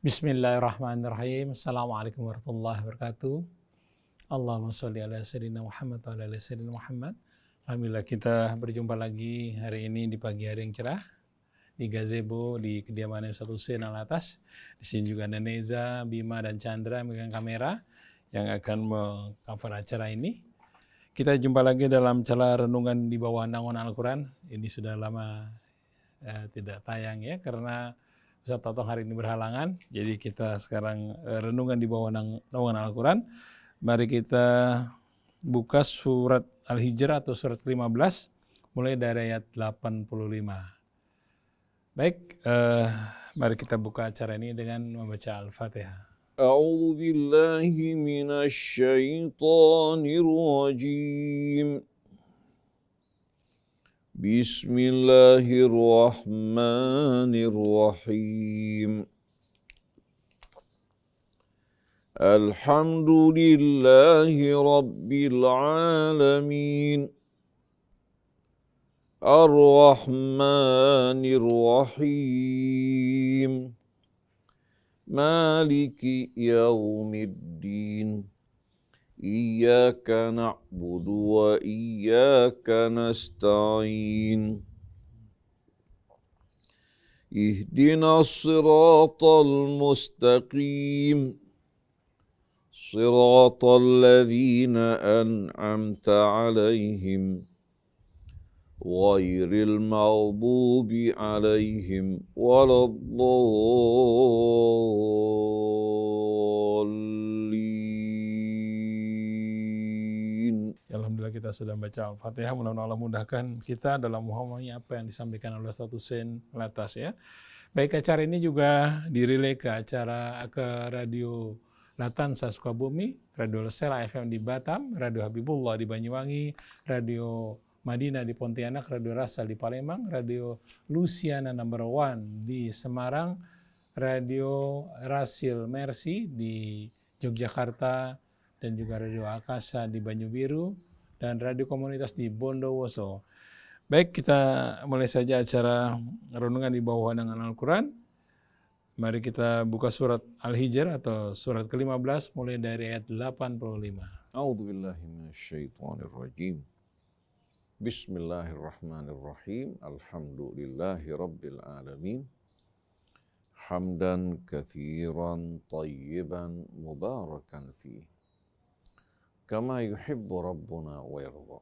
Bismillahirrahmanirrahim. Assalamualaikum warahmatullahi wabarakatuh. Allahumma sholli ala sayyidina Muhammad wa ala sayyidina Muhammad. Alhamdulillah kita berjumpa lagi hari ini di pagi hari yang cerah di Gazebo di kediaman Ustaz Hussein Alatas. Di sini juga ada Neza, Bima dan Chandra megang kamera yang akan meng-cover acara ini. Kita jumpa lagi dalam celah renungan di bawah naungan Al-Quran. Ini sudah lama tidak tayang ya karena Ustaz Totong hari ini berhalangan, jadi kita sekarang renungan di bawah naungan Al-Quran. Mari kita buka surat Al-Hijr atau surat ke-15, mulai dari ayat 85. Baik, mari kita buka acara ini dengan membaca Al-Fatihah. أعوذ بالله من الشيطان الرجيم بسم الله الرحمن الرحيم الحمد لله رب العالمين الرحمن الرحيم مالك يوم الدين إياك نعبد وإياك نستعين اهدنا الصراط المستقيم صراط الذين أنعمت عليهم غير المغضوب عليهم ولا الضالين. Alhamdulillah kita sudah baca Al-Fatihah. Mudah-mudahan Allah mudahkan kita dalam memahami apa yang disampaikan oleh Ustaz Hussein Alatas ya. Baik, acara ini juga direlay ke radio Latansa Sukabumi, Radio Lesera FM di Batam, Radio Habibullah di Banyuwangi, Radio Madinah di Pontianak, Radio Rasal di Palembang, Radio Luciana Number One di Semarang, Radio Rasil Mercy di Yogyakarta, dan juga Radio Akasa di Banyubiru, dan Radio Komunitas di Bondowoso. Baik, kita mulai saja acara renungan di bawah naungan Al-Quran. Mari kita buka surat Al-Hijr atau surat ke-15 mulai dari ayat 85. A'udzu billahi minasyaitonir rajim. Bismillahirrahmanirrahim. Alhamdulillahi rabbil alamin. Hamdan katsiran tayyiban mubarakan fihi. Kama yuhibbu rabbuna wa yarda.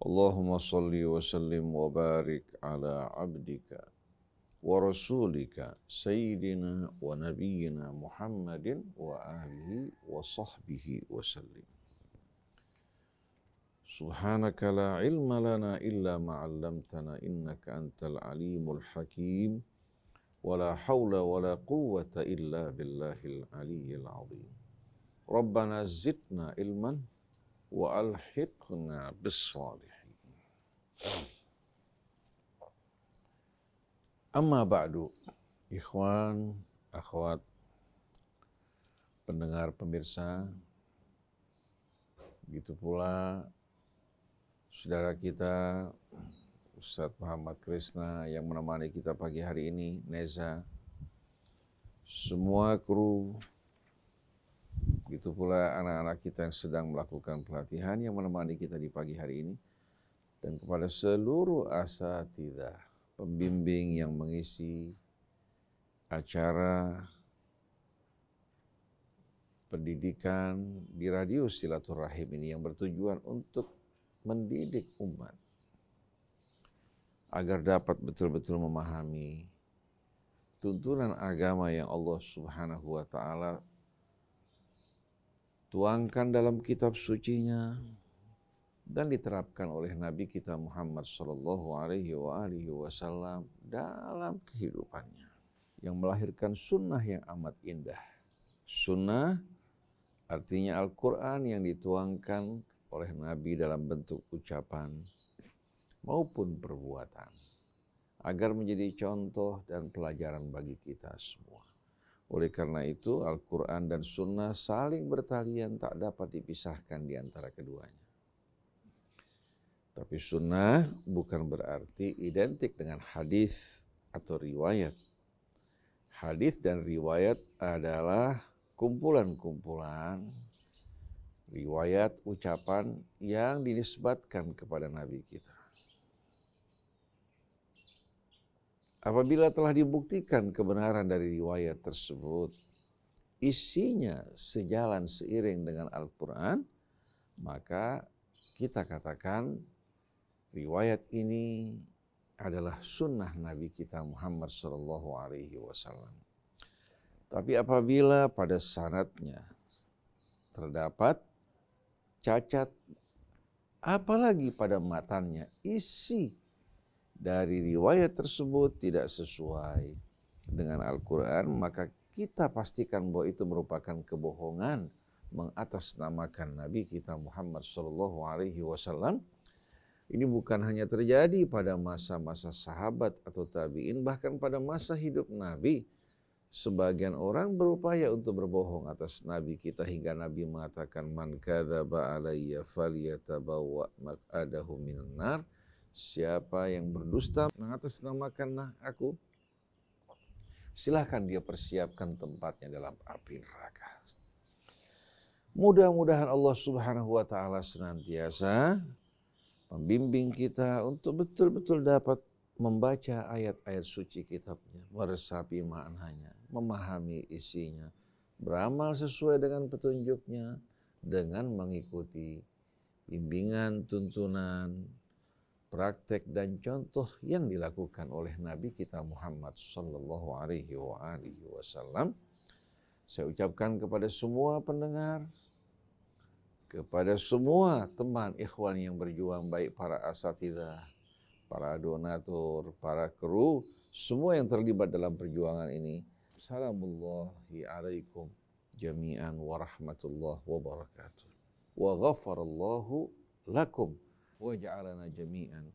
Allahumma salli wa sallim wa barik ala abdika wa rasulika sayyidina wa nabiyyina Muhammadin wa alihi wa sahbihi wa sallim. Subhanaka la ilma lana illa ma 'allamtana innaka antal alimul hakim wa la hawla wa la quwwata illa billahil aliyyil azim. Rabbana zidna ilman wa alhiqna bis salihin. Amma ba'du, ikhwan, akhwat, pendengar, pemirsa, begitu pula saudara kita Ustadz Muhammad Krisna yang menemani kita pagi hari ini, Neza, semua kru, begitu pula anak-anak kita yang sedang melakukan pelatihan yang menemani kita di pagi hari ini, dan kepada seluruh asatidzah, pembimbing yang mengisi acara pendidikan di radio Silaturahim ini yang bertujuan untuk mendidik umat agar dapat betul-betul memahami tuntunan agama yang Allah Subhanahu wa Ta'ala tuangkan dalam kitab sucinya dan diterapkan oleh Nabi kita Muhammad sallallahu alaihi wasallam dalam kehidupannya, yang melahirkan sunnah yang amat indah. Sunnah artinya Al-Quran yang dituangkan oleh Nabi dalam bentuk ucapan maupun perbuatan, agar menjadi contoh dan pelajaran bagi kita semua. Oleh karena itu, Al-Quran dan Sunnah saling bertalian, tak dapat dipisahkan di antara keduanya. Tapi Sunnah bukan berarti identik dengan hadis atau riwayat. Hadis dan riwayat adalah kumpulan-kumpulan riwayat ucapan yang dinisbatkan kepada Nabi kita. Apabila telah dibuktikan kebenaran dari riwayat tersebut, isinya sejalan seiring dengan Al-Quran, maka kita katakan riwayat ini adalah sunnah Nabi kita Muhammad SAW. Tapi apabila pada sanadnya terdapat cacat, apalagi pada matanya isi dari riwayat tersebut tidak sesuai dengan Al-Quran, maka kita pastikan bahwa itu merupakan kebohongan mengatasnamakan Nabi kita Muhammad SAW. Ini bukan hanya terjadi pada masa-masa sahabat atau tabi'in, bahkan pada masa hidup Nabi. Sebagian orang berupaya untuk berbohong atas Nabi kita hingga Nabi mengatakan, man kadzaba alayya falyatabawwa maq'adahu minan nar. Siapa yang berdusta mengatasnamakan aku, silahkan dia persiapkan tempatnya dalam api neraka. Mudah-mudahan Allah Subhanahu wa Ta'ala senantiasa membimbing kita untuk betul-betul dapat membaca ayat-ayat suci kitabnya, meresapi maknanya, memahami isinya, beramal sesuai dengan petunjuknya, dengan mengikuti bimbingan, tuntunan, praktek dan contoh yang dilakukan oleh Nabi kita Muhammad sallallahu alaihi wasallam. Saya ucapkan kepada semua pendengar, kepada semua teman ikhwan yang berjuang, baik para asatidzah, para donatur, para kru, semua yang terlibat dalam perjuangan ini. Salamullahi alaikum jami'an wa rahmatullahi wa barakatuh. Wa ghafarallahu lakum wa ja'alana jami'an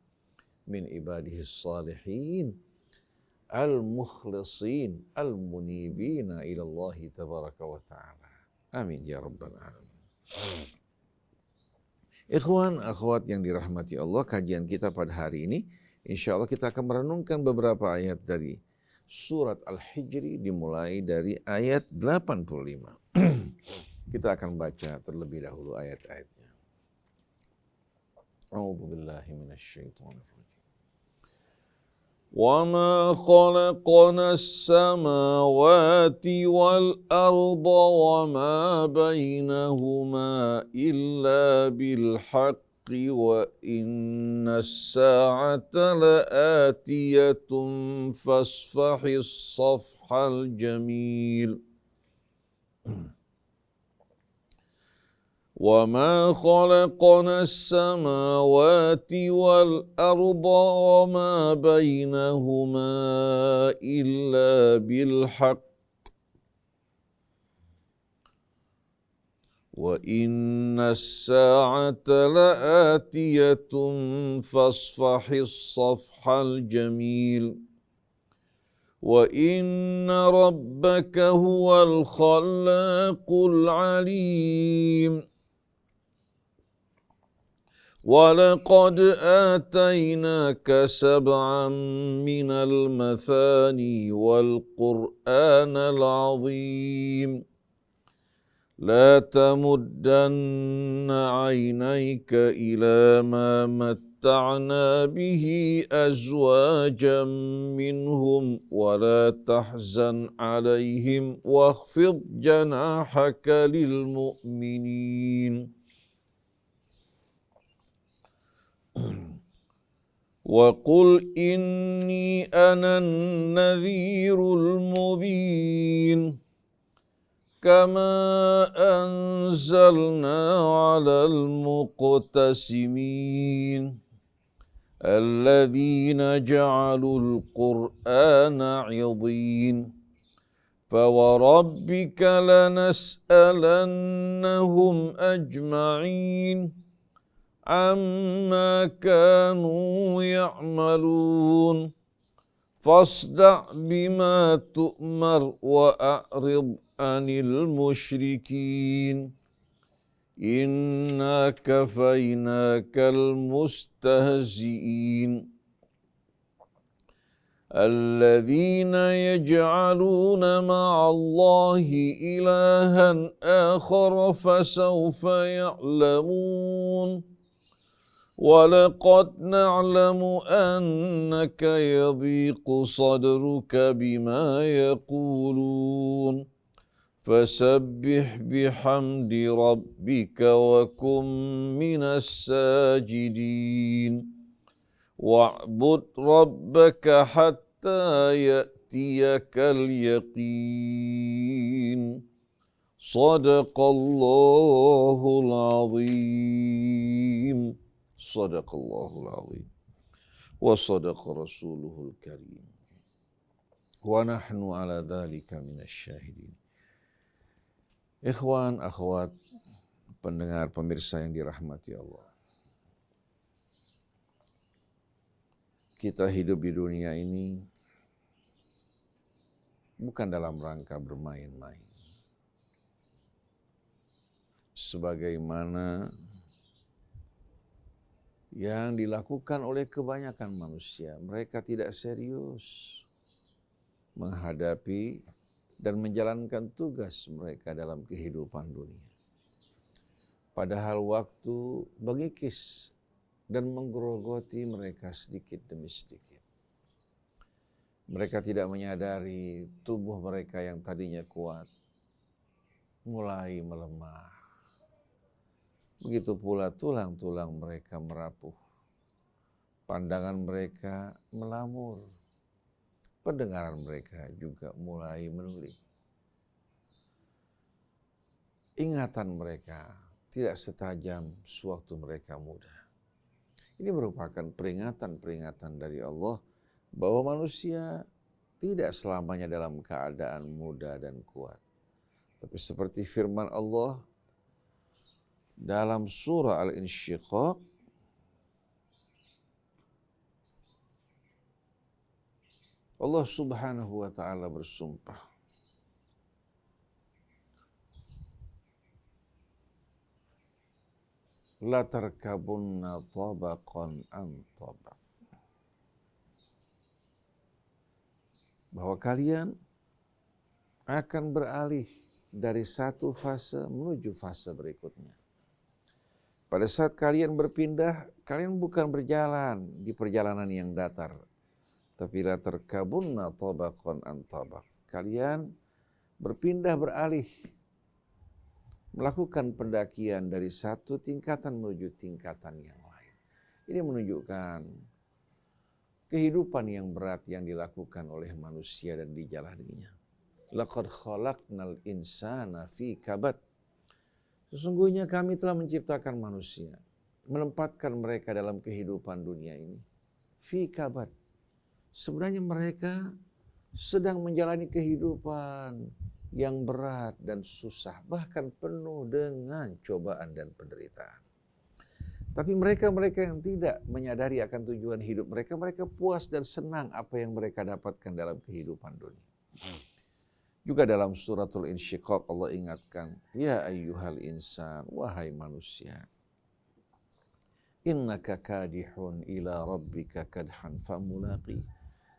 min ibadihi salihin al-mukhlisin al-munibina ilallahi tabaraka wa ta'ala. Amin ya rabbal alamin. Ikhwan, akhwat yang dirahmati Allah, kajian kita pada hari ini, insya Allah kita akan merenungkan beberapa ayat dari surat Al-Hijri dimulai dari ayat 85. Kita akan baca terlebih dahulu ayat-ayatnya. A'udzu billahi minasyaitonir rajim. وَمَا خَلَقْنَا السَّمَاوَاتِ وَالْأَرْضَ وَمَا بَيْنَهُمَا إِلَّا بِالْحَقِّ وَإِنَّ السَّاعَةَ لَآتِيَةٌ فَاصْفَحِ الصَّفْحَ الْجَمِيلَ وَمَا خَلَقْنَا السَّمَاوَاتِ وَالْأَرْضَ وَمَا بَيْنَهُمَا إِلَّا بِالْحَقِّ وَإِنَّ السَّاعَةَ لَآتِيَةٌ فَاصْفَحِ الصَّفْحَ الْجَمِيلَ وَإِنَّ رَبَّكَ هُوَ الْخَلَّاقُ الْعَلِيمُ وَلَقَدْ آتَيْنَاكَ سَبْعًا مِنَ الْمَثَانِي وَالْقُرْآنَ الْعَظِيمَ لَا تَمُدَّنَّ عَيْنَيْكَ إِلَى مَا مَتَّعْنَا بِهِ أَزْوَاجًا مِّنْهُمْ وَلَا تَحْزَنْ عَلَيْهِمْ وَاخْفِضْ جَنَاحَكَ لِلْمُؤْمِنِينَ وَقُلْ إِنِّي أَنَا النَّذِيرُ الْمُبِينُ كَمَا أَنزَلْنَا عَلَى الْمُقْتَسِمِينَ الَّذِينَ جَعَلُوا الْقُرْآنَ عِضِينَ فَوَرَبِّكَ لَنَسْأَلَنَّهُمْ أَجْمَعِينَ عَمَّا كَانُوا يَعْمَلُونَ فَاصْدَعْ بِمَا تُؤْمَرُ وَأَعْرِضْ عَنِ الْمُشْرِكِينَ إِنَّا كَفَيْنَاكَ الْمُسْتَهْزِئِينَ الذين يجعلون مع الله إلها آخر فسوف يعلمون ولقد نعلم أنك يضيق صدرك بما يقولون فسبح بحمد ربك وكن من الساجدين واعبد ربك حتى يأتيك اليقين صدق الله العظيم صدق الله العظيم وصدق رسوله الكريم ونحن على ذلك من الشاهدين. Ikhwan, akhwat, pendengar, pemirsa yang dirahmati Allah. Kita hidup di dunia ini bukan dalam rangka bermain-main. Sebagaimana yang dilakukan oleh kebanyakan manusia, mereka tidak serius menghadapi dan menjalankan tugas mereka dalam kehidupan dunia. Padahal waktu mengikis dan menggerogoti mereka sedikit demi sedikit. Mereka tidak menyadari tubuh mereka yang tadinya kuat mulai melemah. Begitu pula tulang-tulang mereka merapuh. Pandangan mereka melamur. Pendengaran mereka juga mulai menuli. Ingatan mereka tidak setajam sewaktu mereka muda. Ini merupakan peringatan-peringatan dari Allah bahwa manusia tidak selamanya dalam keadaan muda dan kuat. Tapi seperti firman Allah dalam surah Al-Insyiqaq, Allah Subhanahu wa ta'ala bersumpah, la tarkabunna tabaqan an tabaq, bahwa kalian akan beralih dari satu fase menuju fase berikutnya. Pada saat kalian berpindah, kalian bukan berjalan di perjalanan yang datar, tapi la tarkabunna tabaqan an tabaq. Kalian berpindah beralih, melakukan pendakian dari satu tingkatan menuju tingkatan yang lain. Ini menunjukkan kehidupan yang berat yang dilakukan oleh manusia dan dijalaninya. Laqad khalaqnal insana fi kabad. Sesungguhnya kami telah menciptakan manusia, menempatkan mereka dalam kehidupan dunia ini. Fi kabad. Sebenarnya mereka sedang menjalani kehidupan yang berat dan susah, bahkan penuh dengan cobaan dan penderitaan. Tapi mereka yang tidak menyadari akan tujuan hidup mereka, mereka puas dan senang apa yang mereka dapatkan dalam kehidupan dunia. Juga dalam suratul Insyiqaq Allah ingatkan, ya ayyuhal insan, wahai manusia, innaka kadihun ila rabbika kadhan famulaqi.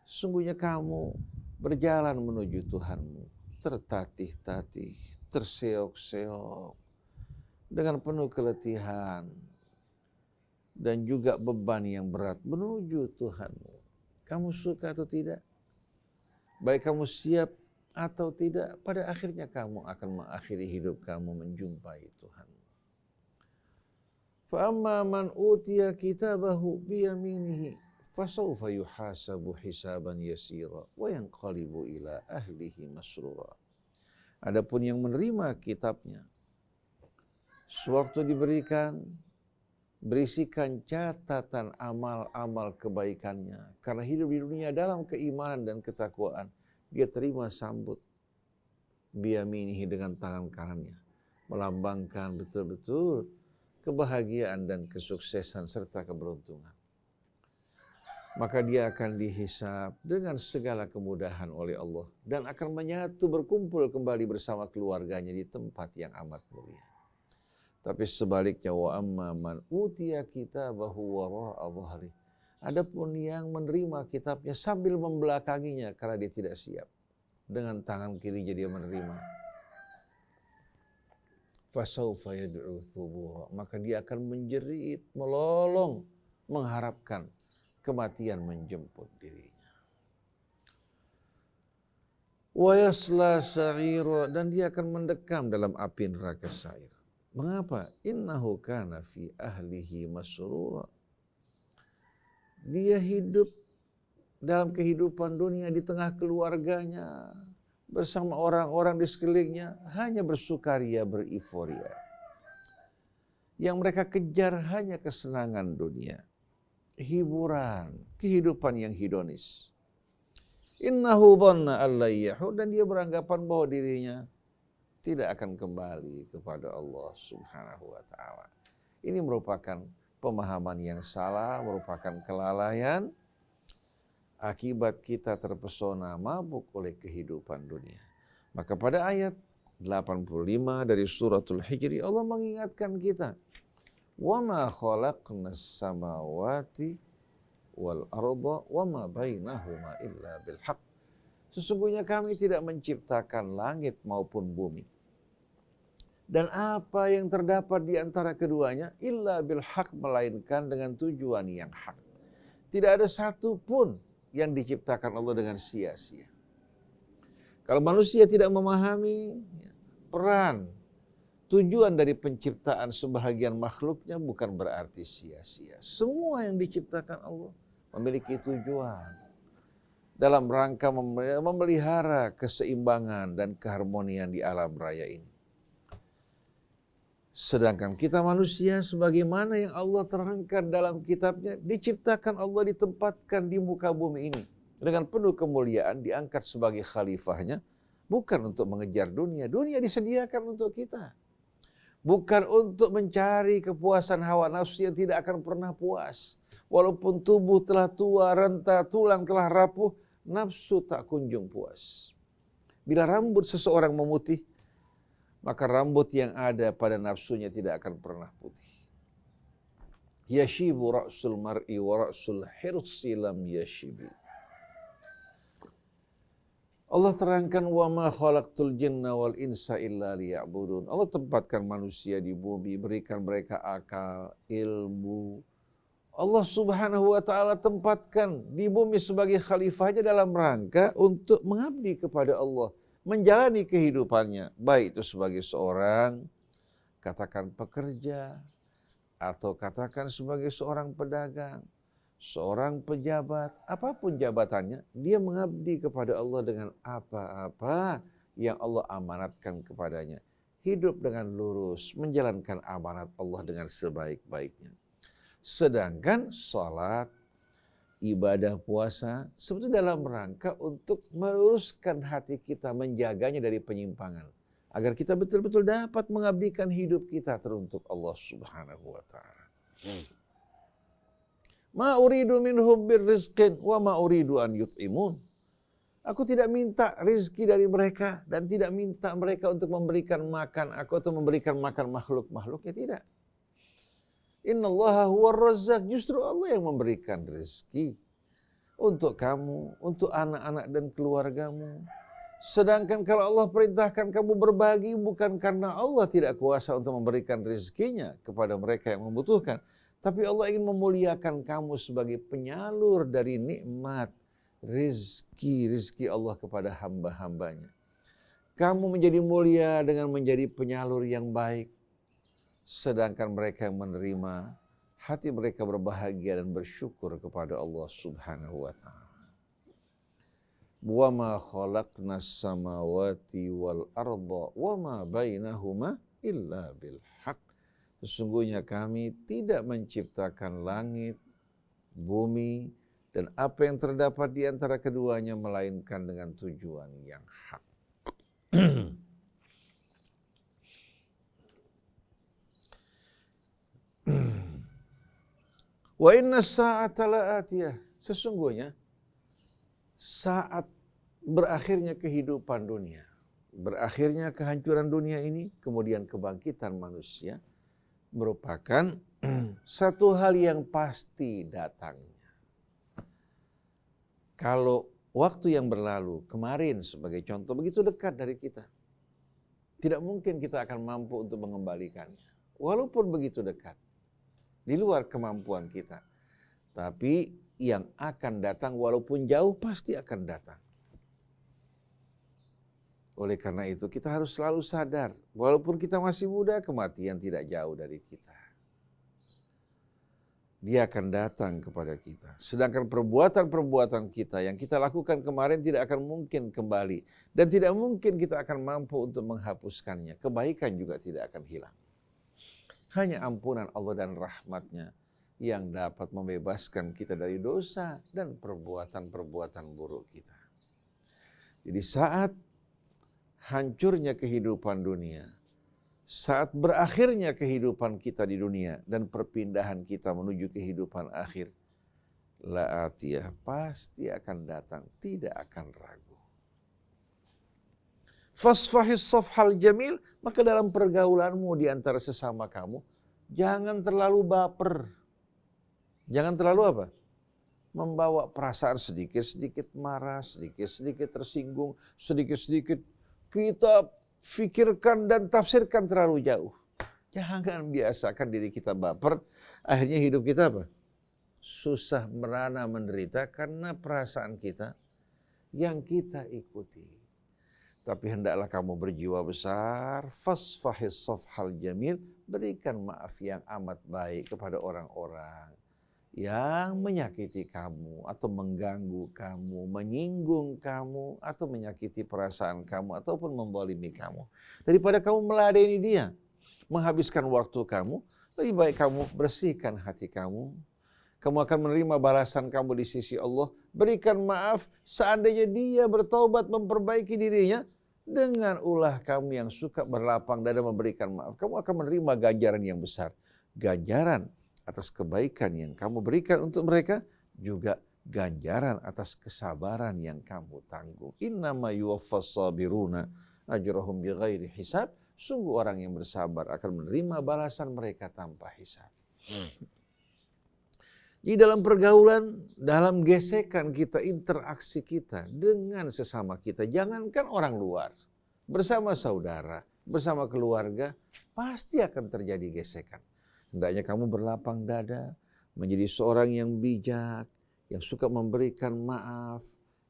Sesungguhnya kamu berjalan menuju Tuhanmu, tertatih-tatih, terseok-seok, dengan penuh keletihan, dan juga beban yang berat menuju Tuhanmu. Kamu suka atau tidak? Baik kamu siap atau tidak, pada akhirnya kamu akan mengakhiri hidup kamu menjumpai Tuhanmu. Fa amma man utiya kitabahu biyaminihi fasawfa yuhasabu hisaban yasira wa yanqalibu ila ahlihi masrura. Adapun yang menerima kitabnya, sewaktu diberikan, berisikan catatan amal-amal kebaikannya. Karena hidup di dunia dalam keimanan dan ketakwaan, dia terima sambut biyaminihi dengan tangan kanannya, melambangkan betul-betul kebahagiaan dan kesuksesan serta keberuntungan. Maka dia akan dihisab dengan segala kemudahan oleh Allah dan akan menyatu berkumpul kembali bersama keluarganya di tempat yang amat mulia. Tapi sebaliknya, wa amma man utiya kitabahu wara'a dhahri. Adapun yang menerima kitabnya sambil membelakanginya karena dia tidak siap. Dengan tangan kirinya dia menerima. Fasaufa yad'u thubura. Maka dia akan menjerit, melolong, mengharapkan kematian menjemput dirinya. Wa yasla sa'ira, dan dia akan mendekam dalam api neraka sa'ir. Mengapa? Innahu kana fi ahlihi masrura. Dia hidup dalam kehidupan dunia di tengah keluarganya, bersama orang-orang di sekelilingnya, hanya bersukaria, beriforia. Yang mereka kejar hanya kesenangan dunia, hiburan, kehidupan yang hedonis. Innahu dhanna alla yahud, dan dia beranggapan bahwa dirinya tidak akan kembali kepada Allah Subhanahu wa taala. Ini merupakan pemahaman yang salah, merupakan kelalaian akibat kita terpesona mabuk oleh kehidupan dunia. Maka pada ayat 85 dari suratul Hijri Allah mengingatkan kita, "Wa ma khalaqnas samawati wal arda wa ma bainahuma illa bil haqq." Sesungguhnya kami tidak menciptakan langit maupun bumi dan apa yang terdapat di antara keduanya illa bil haq, melainkan dengan tujuan yang hak. Tidak ada satu pun yang diciptakan Allah dengan sia-sia. Kalau manusia tidak memahami peran, tujuan dari penciptaan sebahagian makhluknya, bukan berarti sia-sia. Semua yang diciptakan Allah memiliki tujuan dalam rangka memelihara keseimbangan dan keharmonian di alam raya ini. Sedangkan kita manusia, sebagaimana yang Allah terangkan dalam kitabnya, diciptakan Allah, ditempatkan di muka bumi ini dengan penuh kemuliaan, diangkat sebagai khalifahnya, bukan untuk mengejar dunia. Dunia disediakan untuk kita, bukan untuk mencari kepuasan hawa nafsu yang tidak akan pernah puas. Walaupun tubuh telah tua, renta, tulang telah rapuh, nafsu tak kunjung puas. Bila rambut seseorang memutih, maka rambut yang ada pada nafsunya tidak akan pernah putih. Yashibu ra'sul mar'i wa ra'sul hirsi lam yashibi. Allah terangkan, wa ma khalaqtul jinna wal insa illa liya'budun. Allah tempatkan manusia di bumi, berikan mereka akal, ilmu. Allah Subhanahu wa taala tempatkan di bumi sebagai khalifahnya dalam rangka untuk mengabdi kepada Allah, menjalani kehidupannya, baik itu sebagai seorang, katakan pekerja, atau katakan sebagai seorang pedagang, seorang pejabat, apapun jabatannya, dia mengabdi kepada Allah dengan apa-apa yang Allah amanatkan kepadanya. Hidup dengan lurus, menjalankan amanat Allah dengan sebaik-baiknya. Sedangkan salat, ibadah puasa sebetulnya dalam rangka untuk meluruskan hati kita, menjaganya dari penyimpangan, agar kita betul-betul dapat mengabdikan hidup kita teruntuk Allah Subhanahu wa taala. Ma uridu minhum birrizqin wa ma uridu an yut'imun. Aku tidak minta rizki dari mereka dan tidak minta mereka untuk memberikan makan aku atau memberikan makan makhluk-makhluknya, tidak. Innallaha huwar razzaq, justru Allah yang memberikan rezeki untuk kamu, untuk anak-anak dan keluargamu. Sedangkan kalau Allah perintahkan kamu berbagi, bukan karena Allah tidak kuasa untuk memberikan rezekinya kepada mereka yang membutuhkan, tapi Allah ingin memuliakan kamu sebagai penyalur dari nikmat rezeki Allah kepada hamba-hambanya. Kamu menjadi mulia dengan menjadi penyalur yang baik. Sedangkan mereka yang menerima, hati mereka berbahagia dan bersyukur kepada Allah Subhanahu wa taala. Wa ma khalaqnas samawati wal arda wa ma bainahuma illa bil haqq. Sesungguhnya kami tidak menciptakan langit, bumi, dan apa yang terdapat di antara keduanya melainkan dengan tujuan yang hak. Wa inna sa'ata la'atiyah. Sesungguhnya saat berakhirnya kehidupan dunia, berakhirnya kehancuran dunia ini, kemudian kebangkitan manusia, merupakan satu hal yang pasti datangnya. Kalau waktu yang berlalu, kemarin sebagai contoh, begitu dekat dari kita. Tidak mungkin kita akan mampu untuk mengembalikannya. Walaupun begitu dekat. Di luar kemampuan kita. Tapi yang akan datang walaupun jauh pasti akan datang. Oleh karena itu kita harus selalu sadar. Walaupun kita masih muda, kematian tidak jauh dari kita. Dia akan datang kepada kita. Sedangkan perbuatan-perbuatan kita yang kita lakukan kemarin tidak akan mungkin kembali. Dan tidak mungkin kita akan mampu untuk menghapuskannya. Kebaikan juga tidak akan hilang. Hanya ampunan Allah dan rahmatnya yang dapat membebaskan kita dari dosa dan perbuatan-perbuatan buruk kita. Jadi saat hancurnya kehidupan dunia, saat berakhirnya kehidupan kita di dunia dan perpindahan kita menuju kehidupan akhir, la'atiyah pasti akan datang, tidak akan ragu. Fasfahis safhal jamil, maka dalam pergaulanmu di antara sesama kamu, jangan terlalu baper. Jangan terlalu apa? Membawa perasaan sedikit-sedikit marah, sedikit-sedikit tersinggung, sedikit-sedikit kita fikirkan dan tafsirkan terlalu jauh. Jangan biasakan diri kita baper, akhirnya hidup kita apa? Susah, merana, menderita karena perasaan kita yang kita ikuti. Tapi hendaklah kamu berjiwa besar, fasfahis safhal jamil, berikan maaf yang amat baik kepada orang-orang yang menyakiti kamu atau mengganggu kamu, menyinggung kamu atau menyakiti perasaan kamu ataupun membolimi kamu. Daripada kamu meladeni dia, menghabiskan waktu kamu, lebih baik kamu bersihkan hati kamu. Kamu akan menerima balasan kamu di sisi Allah. Berikan maaf seandainya dia bertaubat memperbaiki dirinya. Dengan ulah kamu yang suka berlapang dada memberikan maaf, kamu akan menerima ganjaran yang besar. Ganjaran atas kebaikan yang kamu berikan untuk mereka, juga ganjaran atas kesabaran yang kamu tanggung. Innama yuwaffas sabiruna ajrahum bighairi hisab. Sungguh orang yang bersabar akan menerima balasan mereka tanpa hisab. Di dalam pergaulan, dalam gesekan kita, interaksi kita dengan sesama kita, jangankan orang luar, bersama saudara, bersama keluarga, pasti akan terjadi gesekan. Hendaknya kamu berlapang dada, menjadi seorang yang bijak, yang suka memberikan maaf,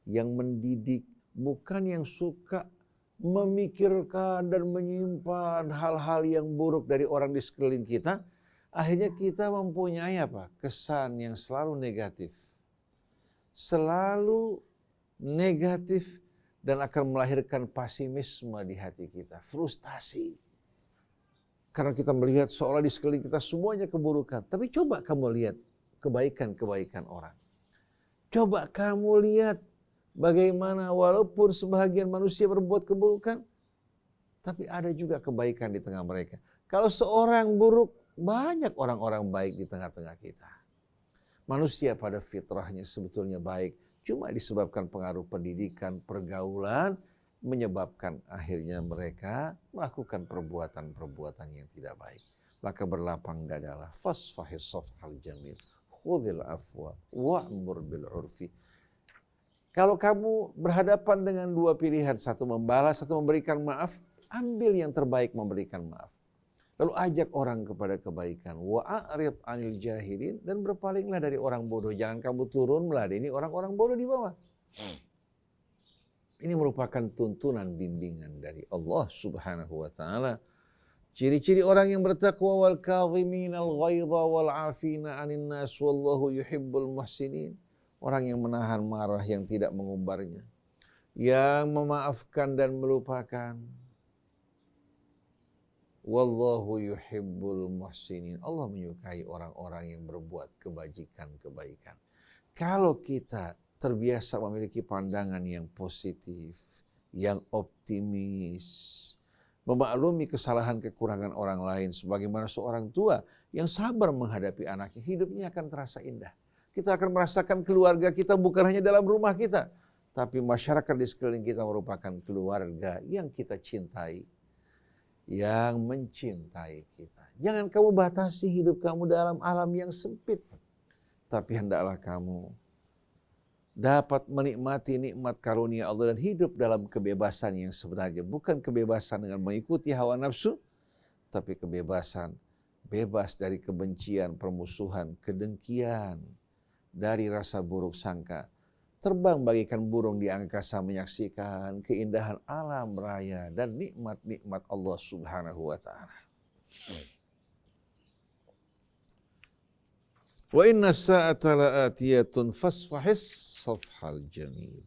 yang mendidik, bukan yang suka memikirkan dan menyimpan hal-hal yang buruk dari orang di sekeliling kita. Akhirnya kita mempunyai apa? Kesan yang selalu negatif. Selalu negatif dan akan melahirkan pesimisme di hati kita, frustasi. Karena kita melihat seolah di sekeliling kita semuanya keburukan. Tapi coba kamu lihat kebaikan-kebaikan orang. Coba kamu lihat bagaimana walaupun sebahagian manusia berbuat keburukan, tapi ada juga kebaikan di tengah mereka. Kalau seorang buruk, banyak orang-orang baik di tengah-tengah kita. Manusia pada fitrahnya sebetulnya baik, cuma disebabkan pengaruh pendidikan, pergaulan, menyebabkan akhirnya mereka melakukan perbuatan-perbuatan yang tidak baik. Maka berlapang dadalah, fasfahis safhal jamil, khudhil afwa, wa'mur bil urfi. Kalau kamu berhadapan dengan dua pilihan, satu membalas, satu memberikan maaf, ambil yang terbaik memberikan maaf. Lalu ajak orang kepada kebaikan. Wa'arid anil jahilin, dan berpalinglah dari orang bodoh. Jangan kamu turun meladeni orang-orang bodoh di bawah. Ini merupakan tuntunan bimbingan dari Allah Subhanahu wa taala. Ciri-ciri orang yang bertakwa, wal kadhiminal ghaidha wal 'afina 'anil nas wallahu yuhibbul muhsinin. Orang yang menahan marah, yang tidak mengumbarnya, yang memaafkan dan melupakan. Wallahu yuhibbul muhsinin. Allah menyukai orang-orang yang berbuat kebajikan-kebaikan. Kalau kita terbiasa memiliki pandangan yang positif, yang optimis, memaklumi kesalahan kekurangan orang lain, sebagaimana seorang tua yang sabar menghadapi anaknya, hidupnya akan terasa indah. Kita akan merasakan keluarga kita bukan hanya dalam rumah kita, tapi masyarakat di sekeliling kita merupakan keluarga yang kita cintai, yang mencintai kita. Jangan kamu batasi hidup kamu dalam alam yang sempit, tapi hendaklah kamu dapat menikmati nikmat karunia Allah dan hidup dalam kebebasan yang sebenarnya. Bukan kebebasan dengan mengikuti hawa nafsu, tapi kebebasan bebas dari kebencian, permusuhan, kedengkian, dari rasa buruk sangka. Terbang bagaikan burung di angkasa menyaksikan keindahan alam raya dan nikmat-nikmat Allah Subhanahu wa ta'ala. Wa inna sa'ata la'atiyatun fasfahis safhal jamil.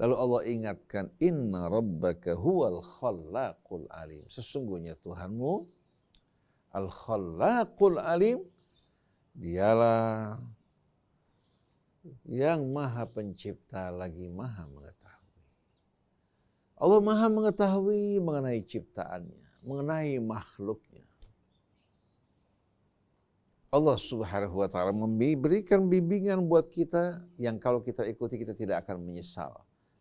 Lalu Allah ingatkan, inna rabbaka huwal khallaqul alim. Sesungguhnya Tuhanmu al-khallaqul alim, dialah yang maha pencipta lagi maha mengetahui. Allah maha mengetahui mengenai ciptaannya, mengenai makhluknya. Allah Subhanahu wa ta'ala memberikan bimbingan buat kita yang kalau kita ikuti kita tidak akan menyesal.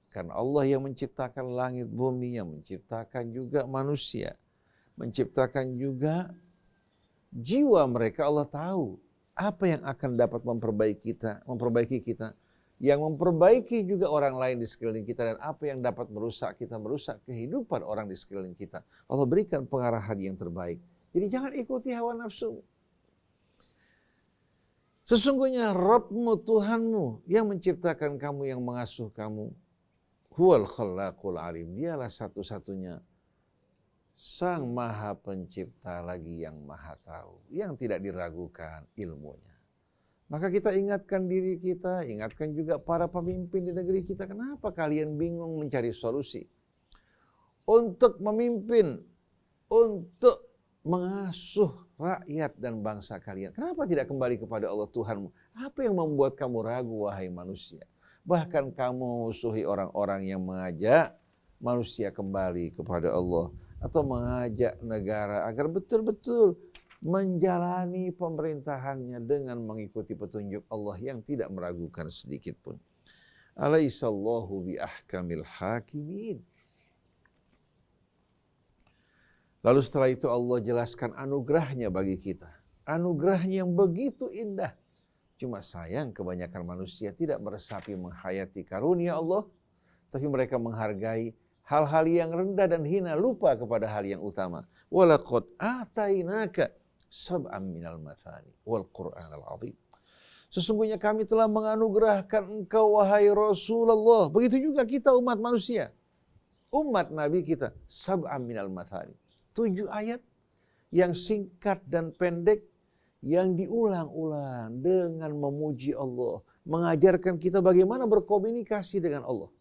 Karena Allah yang menciptakan langit bumi, yang menciptakan juga manusia, menciptakan juga jiwa mereka. Allah tahu apa yang akan dapat memperbaiki kita, yang memperbaiki juga orang lain di sekeliling kita, dan apa yang dapat merusak kita, merusak kehidupan orang di sekeliling kita. Allah berikan pengarahan yang terbaik. Jadi jangan ikuti hawa nafsu. Sesungguhnya Rabbmu, Tuhanmu yang menciptakan kamu, yang mengasuh kamu, huwal khallaqul alim, dialah satu-satunya Sang Maha Pencipta lagi yang Maha Tahu, yang tidak diragukan ilmunya. Maka kita ingatkan diri kita, ingatkan juga para pemimpin di negeri kita, kenapa kalian bingung mencari solusi untuk memimpin, untuk mengasuh rakyat dan bangsa kalian? Kenapa tidak kembali kepada Allah Tuhanmu? Apa yang membuat kamu ragu, wahai manusia? Bahkan kamu musuhi orang-orang yang mengajak manusia kembali kepada Allah, atau mengajak negara agar betul-betul menjalani pemerintahannya dengan mengikuti petunjuk Allah yang tidak meragukan sedikit pun. Alaihissallahu bi ahkamil hakimin. Lalu setelah itu Allah jelaskan anugerahnya bagi kita. Anugerahnya yang begitu indah. Cuma sayang kebanyakan manusia tidak meresapi menghayati karunia Allah, tapi mereka menghargai hal-hal yang rendah dan hina, lupa kepada hal yang utama. Walaqad atainaka sab'an minal mathani wal Qur'anal azim. Sesungguhnya kami telah menganugerahkan engkau wahai Rasulullah. Begitu juga kita umat manusia, umat Nabi kita, sab'an minal mathani. 7 ayat yang singkat dan pendek, yang diulang-ulang dengan memuji Allah, mengajarkan kita bagaimana berkomunikasi dengan Allah.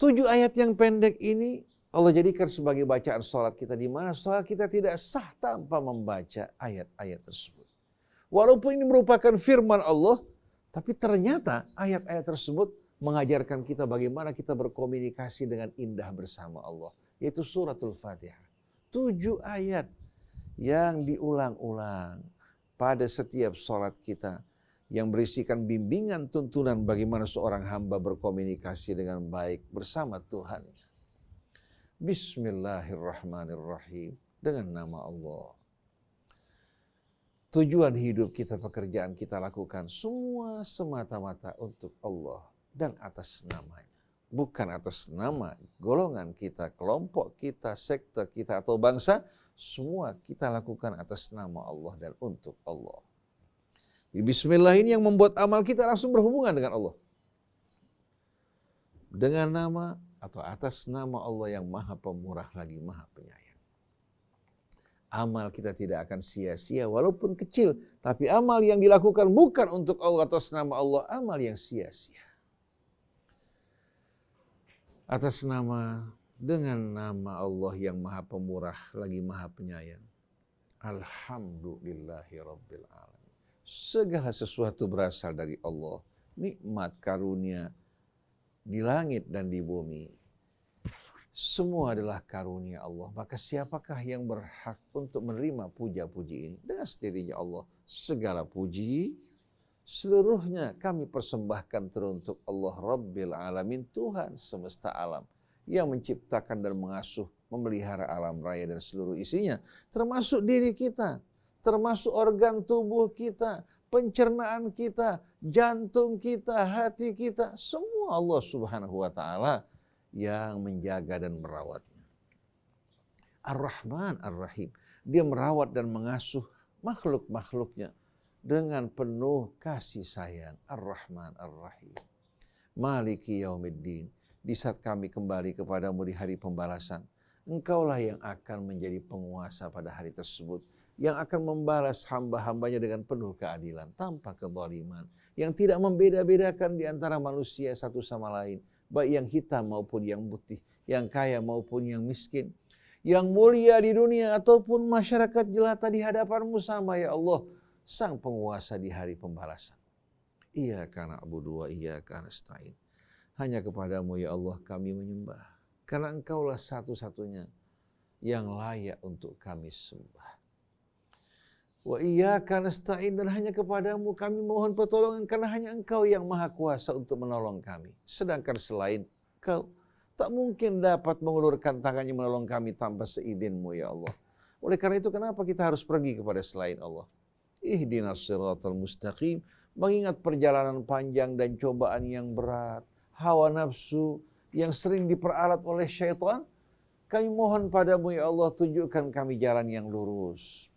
7 ayat yang pendek ini Allah jadikan sebagai bacaan sholat kita, di mana sholat kita tidak sah tanpa membaca ayat-ayat tersebut. Walaupun ini merupakan firman Allah, tapi ternyata ayat-ayat tersebut mengajarkan kita bagaimana kita berkomunikasi dengan indah bersama Allah, yaitu suratul Fatihah. 7 ayat yang diulang-ulang pada setiap sholat kita, yang berisikan bimbingan tuntunan bagaimana seorang hamba berkomunikasi dengan baik bersama Tuhan. Bismillahirrahmanirrahim. Dengan nama Allah. Tujuan hidup kita, pekerjaan kita lakukan semua semata-mata untuk Allah dan atas namanya. Bukan atas nama golongan kita, kelompok kita, sekte kita, atau bangsa. Semua kita lakukan atas nama Allah dan untuk Allah. Bismillah ini yang membuat amal kita langsung berhubungan dengan Allah. Dengan nama atau atas nama Allah yang maha pemurah lagi maha penyayang. Amal kita tidak akan sia-sia walaupun kecil. Tapi amal yang dilakukan bukan untuk Allah atas nama Allah, amal yang sia-sia. Atas nama, dengan nama Allah yang maha pemurah lagi maha penyayang. Alhamdulillahi Rabbil Alamin. Segala sesuatu berasal dari Allah. Nikmat karunia di langit dan di bumi. Semua adalah karunia Allah. Maka siapakah yang berhak untuk menerima puja-puji ini? Dengan sendirinya Allah. Segala puji, seluruhnya kami persembahkan teruntuk Allah Rabbil Alamin, Tuhan semesta alam, yang menciptakan dan mengasuh, memelihara alam raya dan seluruh isinya, termasuk diri kita, termasuk organ tubuh kita, pencernaan kita, jantung kita, hati kita, semua Allah Subhanahu wa taala yang menjaga dan merawatnya. Ar-Rahman Ar-Rahim. Dia merawat dan mengasuh makhluk-makhluknya dengan penuh kasih sayang. Ar-Rahman Ar-Rahim. Maliki Yaumiddin. Di saat kami kembali kepadamu di hari pembalasan, Engkaulah yang akan menjadi penguasa pada hari tersebut, yang akan membalas hamba-hambanya dengan penuh keadilan, tanpa kezaliman, yang tidak membeda-bedakan di antara manusia satu sama lain, baik yang hitam maupun yang putih, yang kaya maupun yang miskin, yang mulia di dunia ataupun masyarakat jelata di hadapanmu sama ya Allah, sang penguasa di hari pembalasan. Iyyaka na'budu wa iyyaka nasta'in. Hanya kepadamu ya Allah kami menyembah, karena Engkaulah satu-satunya yang layak untuk kami sembah. Wa iyyaka nasta'in, dan hanya kepadamu kami mohon pertolongan, karena hanya Engkau yang maha kuasa untuk menolong kami. Sedangkan selain Engkau, tak mungkin dapat mengulurkan tangannya menolong kami tanpa seizin-Mu ya Allah. Oleh karena itu kenapa kita harus pergi kepada selain Allah? Ihdinas siratal mustaqim, mengingat perjalanan panjang dan cobaan yang berat, hawa nafsu yang sering diperalat oleh syaitan, kami mohon padamu ya Allah, tunjukkan kami jalan yang lurus.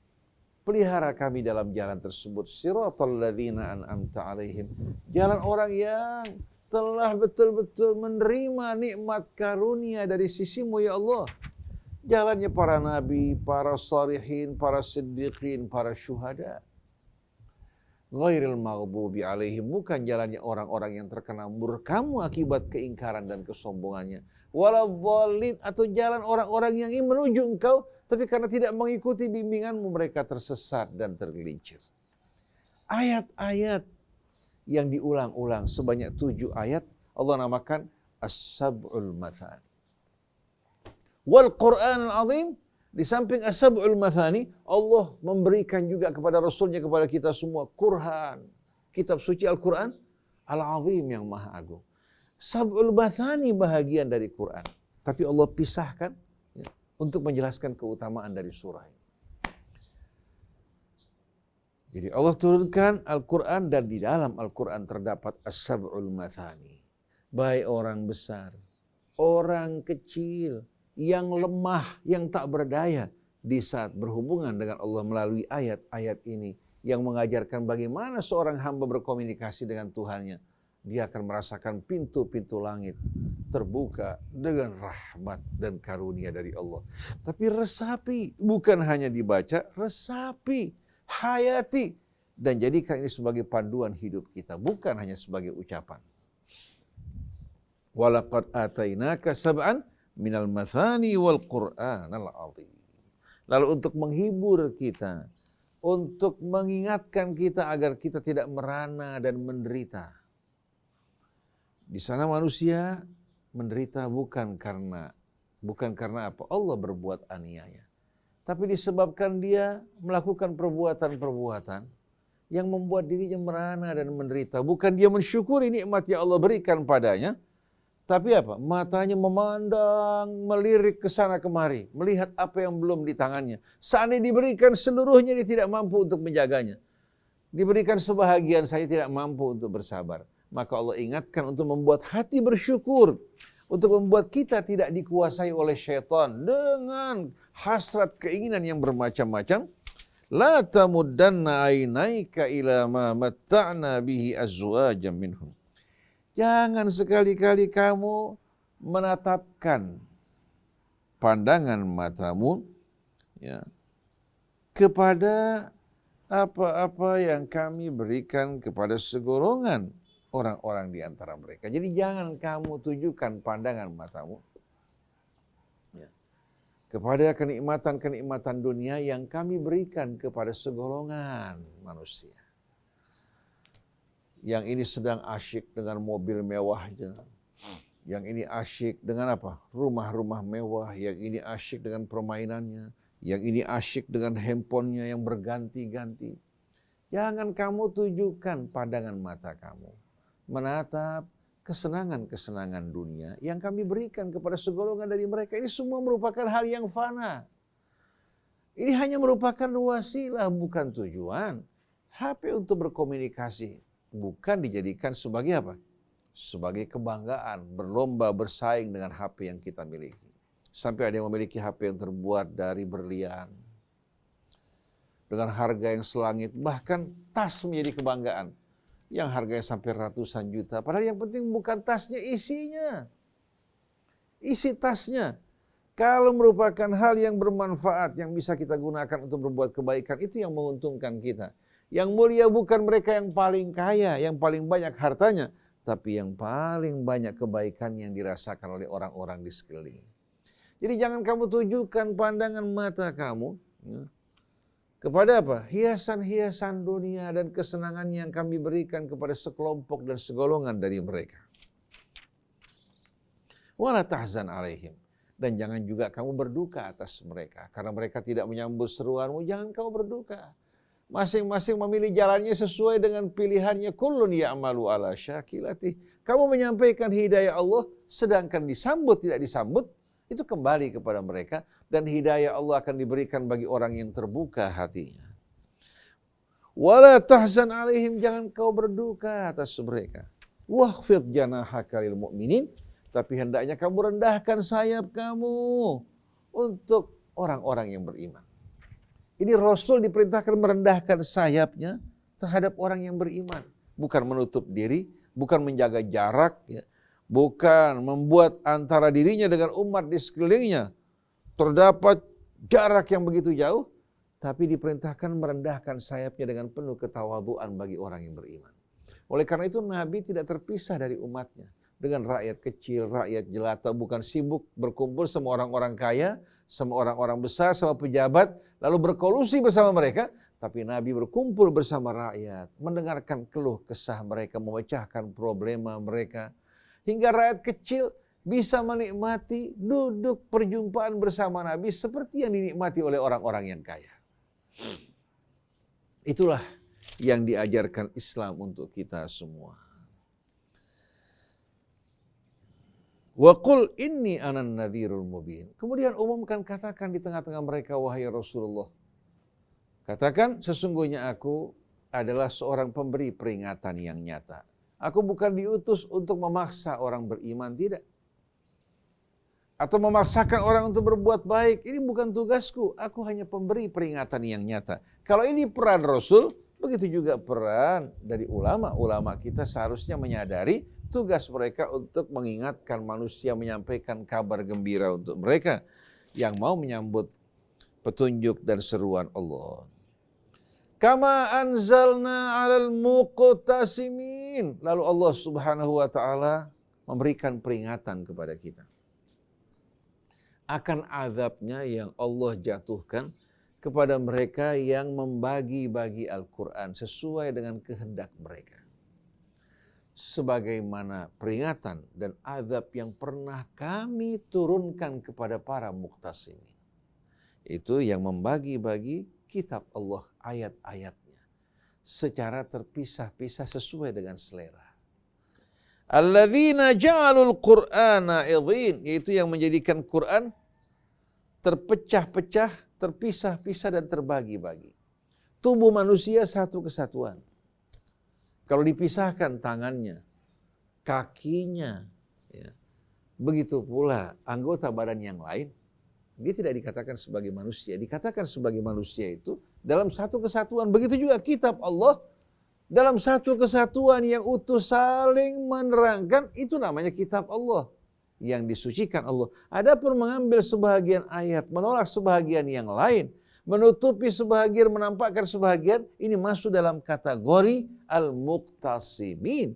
Pelihara kami dalam jalan tersebut. Siratal ladzina an'amta alaihim, jalan orang yang telah betul-betul menerima nikmat karunia dari sisimu ya Allah. Jalannya para nabi, para shalihin, para siddiqin, para syuhada. Ghairil maghdubi alaihim, bukan jalannya orang-orang yang terkena murkamu akibat keingkaran dan kesombongannya. Waladhdallin, atau jalan orang-orang yang ingin menuju Engkau, tapi karena tidak mengikuti bimbinganmu mereka tersesat dan tergelincir. Ayat-ayat yang diulang-ulang sebanyak 7 ayat Allah namakan As-Sab'ul Mathani. Wal Qur'an Al-Azim, di samping As-Sab'ul Mathani, Allah memberikan juga kepada Rasulnya, kepada kita semua, Quran, kitab suci Al-Quran Al-Azim yang maha agung. Sab'ul Mathani bahagian dari Quran, tapi Allah pisahkan ya, untuk menjelaskan keutamaan dari surah ini. Jadi Allah turunkan Al-Quran, dan di dalam Al-Quran terdapat As-Sab'ul Mathani. Baik orang besar, orang kecil, yang lemah, yang tak berdaya, di saat berhubungan dengan Allah melalui ayat-ayat ini, yang mengajarkan bagaimana seorang hamba berkomunikasi dengan Tuhannya, dia akan merasakan pintu-pintu langit terbuka dengan rahmat dan karunia dari Allah. Tapi resapi, bukan hanya dibaca, resapi, hayati, dan jadikan ini sebagai panduan hidup kita, bukan hanya sebagai ucapan. Walaqad atainaka sab'an minal mathani wal Qur'anal azim. Lalu untuk menghibur kita, untuk mengingatkan kita agar kita tidak merana dan menderita. Di sana manusia menderita bukan karena apa? Allah berbuat aniaya. Tapi disebabkan dia melakukan perbuatan-perbuatan yang membuat dirinya merana dan menderita. Bukan dia mensyukuri nikmat yang Allah berikan padanya, tapi apa? Matanya memandang, melirik ke sana kemari, melihat apa yang belum di tangannya. Seandainya diberikan seluruhnya, dia tidak mampu untuk menjaganya. Diberikan sebahagian, saya tidak mampu untuk bersabar. Maka Allah ingatkan untuk membuat hati bersyukur, untuk membuat kita tidak dikuasai oleh syaitan dengan hasrat keinginan yang bermacam-macam. La tamuddanna ainaika ila ma matta'na bihi azwajan minhum. Jangan sekali-kali kamu menatapkan pandangan matamu ya, kepada apa-apa yang kami berikan kepada segolongan orang-orang di antara mereka. Jadi jangan kamu tujukan pandangan matamu ya, kepada kenikmatan-kenikmatan dunia yang kami berikan kepada segolongan manusia. Yang ini sedang asyik dengan mobil mewahnya. Yang ini asyik dengan apa? Rumah-rumah mewah. Yang ini asyik dengan permainannya. Yang ini asyik dengan handphonenya yang berganti-ganti. Jangan kamu tujukan pandangan mata kamu menatap kesenangan-kesenangan dunia yang kami berikan kepada segolongan dari mereka. Ini semua merupakan hal yang fana. Ini hanya merupakan wasilah, bukan tujuan. HP untuk berkomunikasi, bukan dijadikan sebagai apa? Sebagai kebanggaan, berlomba bersaing dengan HP yang kita miliki. Sampai ada yang memiliki HP yang terbuat dari berlian, dengan harga yang selangit, bahkan tas menjadi kebanggaan, yang harganya sampai ratusan juta. Padahal yang penting bukan tasnya, isinya. Isi tasnya. Kalau merupakan hal yang bermanfaat, yang bisa kita gunakan untuk berbuat kebaikan, itu yang menguntungkan kita. Yang mulia bukan mereka yang paling kaya, yang paling banyak hartanya, tapi yang paling banyak kebaikan yang dirasakan oleh orang-orang di sekeliling. Jadi jangan kamu tujukan pandangan mata kamu kepada apa? Hiasan-hiasan dunia dan kesenangan yang kami berikan kepada sekelompok dan segolongan dari mereka. Wala tahzan alaihim. Dan jangan juga kamu berduka atas mereka. Karena mereka tidak menyambut seruanmu, jangan kamu berduka. Masing-masing memilih jalannya sesuai dengan pilihannya. Kullun ya'malu ala syakilati. Kamu menyampaikan hidayah Allah, sedangkan disambut tidak disambut, itu kembali kepada mereka. Dan hidayah Allah akan diberikan bagi orang yang terbuka hatinya. Wala tahzan alaihim, jangan kau berduka atas mereka. Wakhfid janahaka lil mu'minin. Tapi hendaknya kamu rendahkan sayap kamu untuk orang-orang yang beriman. Ini Rasul diperintahkan merendahkan sayapnya terhadap orang yang beriman. Bukan menutup diri, bukan menjaga jarak, ya. Bukan membuat antara dirinya dengan umat di sekelilingnya terdapat jarak yang begitu jauh. Tapi diperintahkan merendahkan sayapnya dengan penuh ketawaduan bagi orang yang beriman. Oleh karena itu Nabi tidak terpisah dari umatnya. Dengan rakyat kecil, rakyat jelata, bukan sibuk berkumpul sama orang-orang kaya, sama orang-orang besar, sama pejabat, lalu berkolusi bersama mereka. Tapi Nabi berkumpul bersama rakyat, mendengarkan keluh kesah mereka, memecahkan problema mereka. Hingga rakyat kecil bisa menikmati duduk perjumpaan bersama Nabi seperti yang dinikmati oleh orang-orang yang kaya. Itulah yang diajarkan Islam untuk kita semua. Wa qul inni anan nadhirul mubin. Kemudian umumkan, katakan di tengah-tengah mereka, wahai Rasulullah. Katakan, sesungguhnya aku adalah seorang pemberi peringatan yang nyata. Aku bukan diutus untuk memaksa orang beriman, tidak. Atau memaksakan orang untuk berbuat baik. Ini bukan tugasku. Aku hanya pemberi peringatan yang nyata. Kalau ini peran Rasul, begitu juga peran dari ulama. Ulama kita seharusnya menyadari tugas mereka untuk mengingatkan manusia, menyampaikan kabar gembira untuk mereka yang mau menyambut petunjuk dan seruan Allah. Kama anzalna 'alal muqtasimin. Lalu Allah Subhanahu wa taala memberikan peringatan kepada kita akan azabnya yang Allah jatuhkan kepada mereka yang membagi-bagi Al-Quran sesuai dengan kehendak mereka. Sebagaimana peringatan dan azab yang pernah kami turunkan kepada para muqtasimin. Itu yang membagi-bagi kitab Allah, ayat-ayatnya secara terpisah-pisah sesuai dengan selera. Alladzina ja'alul Qur'ana idhin, yaitu yang menjadikan Quran terpecah-pecah, terpisah-pisah dan terbagi-bagi. Tubuh manusia satu kesatuan. Kalau dipisahkan tangannya, kakinya, ya, begitu pula anggota badan yang lain, dia tidak dikatakan sebagai manusia. Dikatakan sebagai manusia itu dalam satu kesatuan. Begitu juga kitab Allah dalam satu kesatuan yang utuh, saling menerangkan, itu namanya kitab Allah yang disucikan Allah. Adapun mengambil sebahagian ayat, menolak sebahagian yang lain, menutupi sebahagian, menampakkan sebahagian, ini masuk dalam kategori al-muqtasimin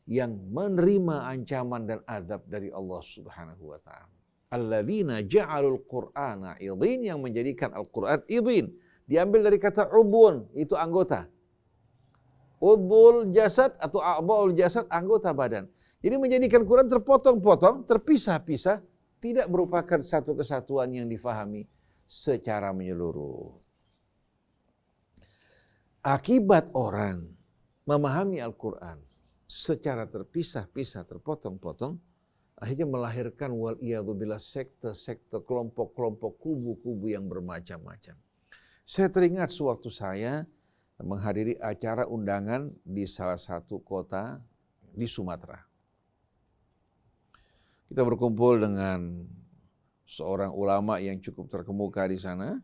yang menerima ancaman dan azab dari Allah Subhanahu wa taala. Alladzina ja'alul Qur'ana idhin, yang menjadikan Al-Qur'an idhin. Diambil dari kata ubun, itu anggota. Udhul jasad atau a'dha'ul jasad, anggota badan. Jadi menjadikan Quran terpotong-potong, terpisah-pisah, tidak merupakan satu kesatuan yang difahami secara menyeluruh. Akibat orang memahami Al-Quran secara terpisah-pisah, terpotong-potong, akhirnya melahirkan wal'iyadzubillah sekte-sekte, kelompok-kelompok, kubu-kubu yang bermacam-macam. Saya teringat sewaktu saya menghadiri acara undangan di salah satu kota di Sumatera. Kita berkumpul dengan seorang ulama yang cukup terkemuka di sana.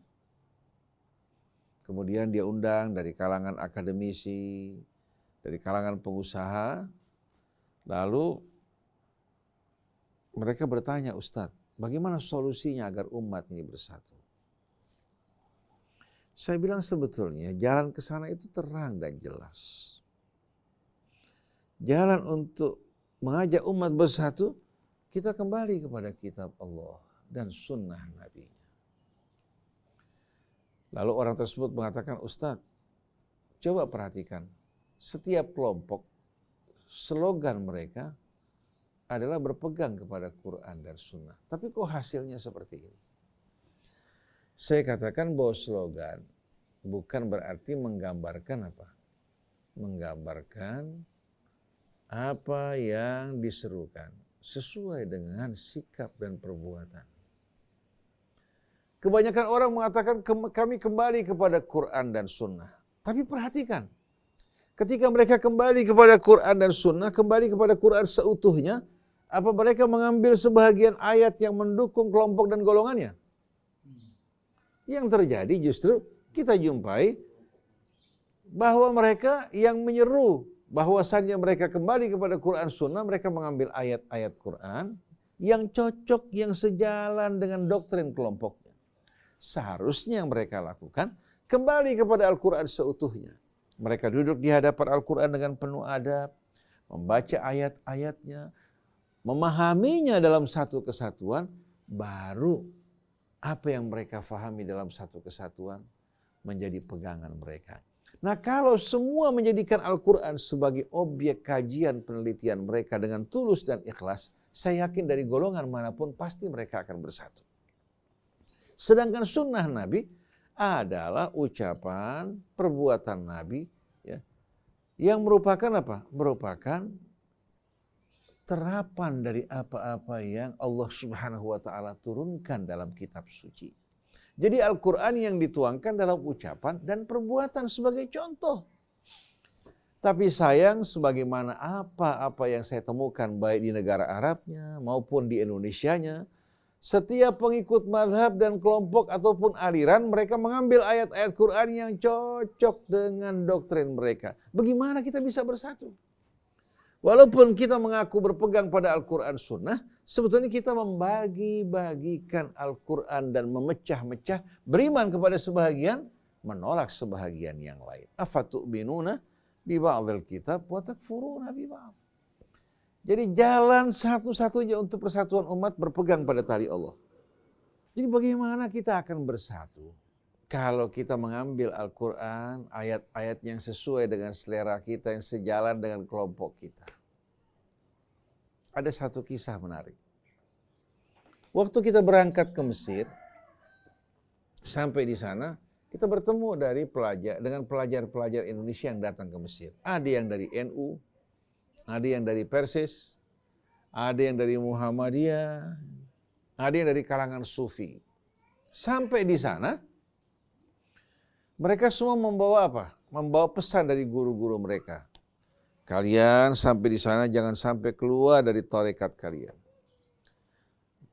Kemudian dia undang dari kalangan akademisi, dari kalangan pengusaha. Lalu mereka bertanya, Ustadz, bagaimana solusinya agar umat ini bersatu? Saya bilang sebetulnya jalan ke sana itu terang dan jelas. Jalan untuk mengajak umat bersatu, kita kembali kepada kitab Allah dan sunnah Nabi. Lalu orang tersebut mengatakan, Ustadz, coba perhatikan, setiap kelompok, slogan mereka adalah berpegang kepada Quran dan sunnah. Tapi kok hasilnya seperti ini? Saya katakan bahwa slogan bukan berarti menggambarkan apa? Menggambarkan apa yang diserukan sesuai dengan sikap dan perbuatan. Kebanyakan orang mengatakan kami kembali kepada Quran dan sunnah. Tapi perhatikan, ketika mereka kembali kepada Quran dan sunnah, kembali kepada Quran seutuhnya, apa mereka mengambil sebahagian ayat yang mendukung kelompok dan golongannya? Yang terjadi justru kita jumpai bahwa mereka yang menyeru bahwasannya mereka kembali kepada Quran sunnah, mereka mengambil ayat-ayat Quran yang cocok, yang sejalan dengan doktrin kelompoknya. Seharusnya yang mereka lakukan kembali kepada Al-Quran seutuhnya. Mereka duduk di hadapan Al-Quran dengan penuh adab, membaca ayat-ayatnya, memahaminya dalam satu kesatuan, baru apa yang mereka fahami dalam satu kesatuan menjadi pegangan mereka. Nah, kalau semua menjadikan Al-Quran sebagai objek kajian penelitian mereka dengan tulus dan ikhlas, saya yakin dari golongan manapun pasti mereka akan bersatu. Sedangkan sunnah Nabi adalah ucapan, perbuatan Nabi, ya, yang merupakan apa? Merupakan terapan dari apa-apa yang Allah Subhanahu wa Ta'ala turunkan dalam kitab suci. Jadi Al-Quran yang dituangkan dalam ucapan dan perbuatan sebagai contoh. Tapi sayang, sebagaimana apa-apa yang saya temukan baik di negara Arabnya maupun di Indonesianya, setiap pengikut mazhab dan kelompok ataupun aliran, mereka mengambil ayat-ayat Quran yang cocok dengan doktrin mereka. Bagaimana kita bisa bersatu? Walaupun kita mengaku berpegang pada Al-Quran Sunnah, sebetulnya kita membagi-bagikan Al-Quran dan memecah-mecah, beriman kepada sebahagian, menolak sebahagian yang lain. Afatu'minuna bi ba'dil kitab wa takfuruna bi ba'd. Jadi jalan satu-satunya untuk persatuan umat berpegang pada tali Allah. Jadi bagaimana kita akan bersatu? Kalau kita mengambil Al-Quran, ayat-ayat yang sesuai dengan selera kita, yang sejalan dengan kelompok kita. Ada satu kisah menarik. Waktu kita berangkat ke Mesir, sampai di sana, kita bertemu dengan pelajar-pelajar Indonesia yang datang ke Mesir. Ada yang dari NU, ada yang dari Persis, ada yang dari Muhammadiyah, ada yang dari kalangan Sufi. Sampai di sana, mereka semua membawa apa? Membawa pesan dari guru-guru mereka. Kalian sampai di sana jangan sampai keluar dari tarekat kalian.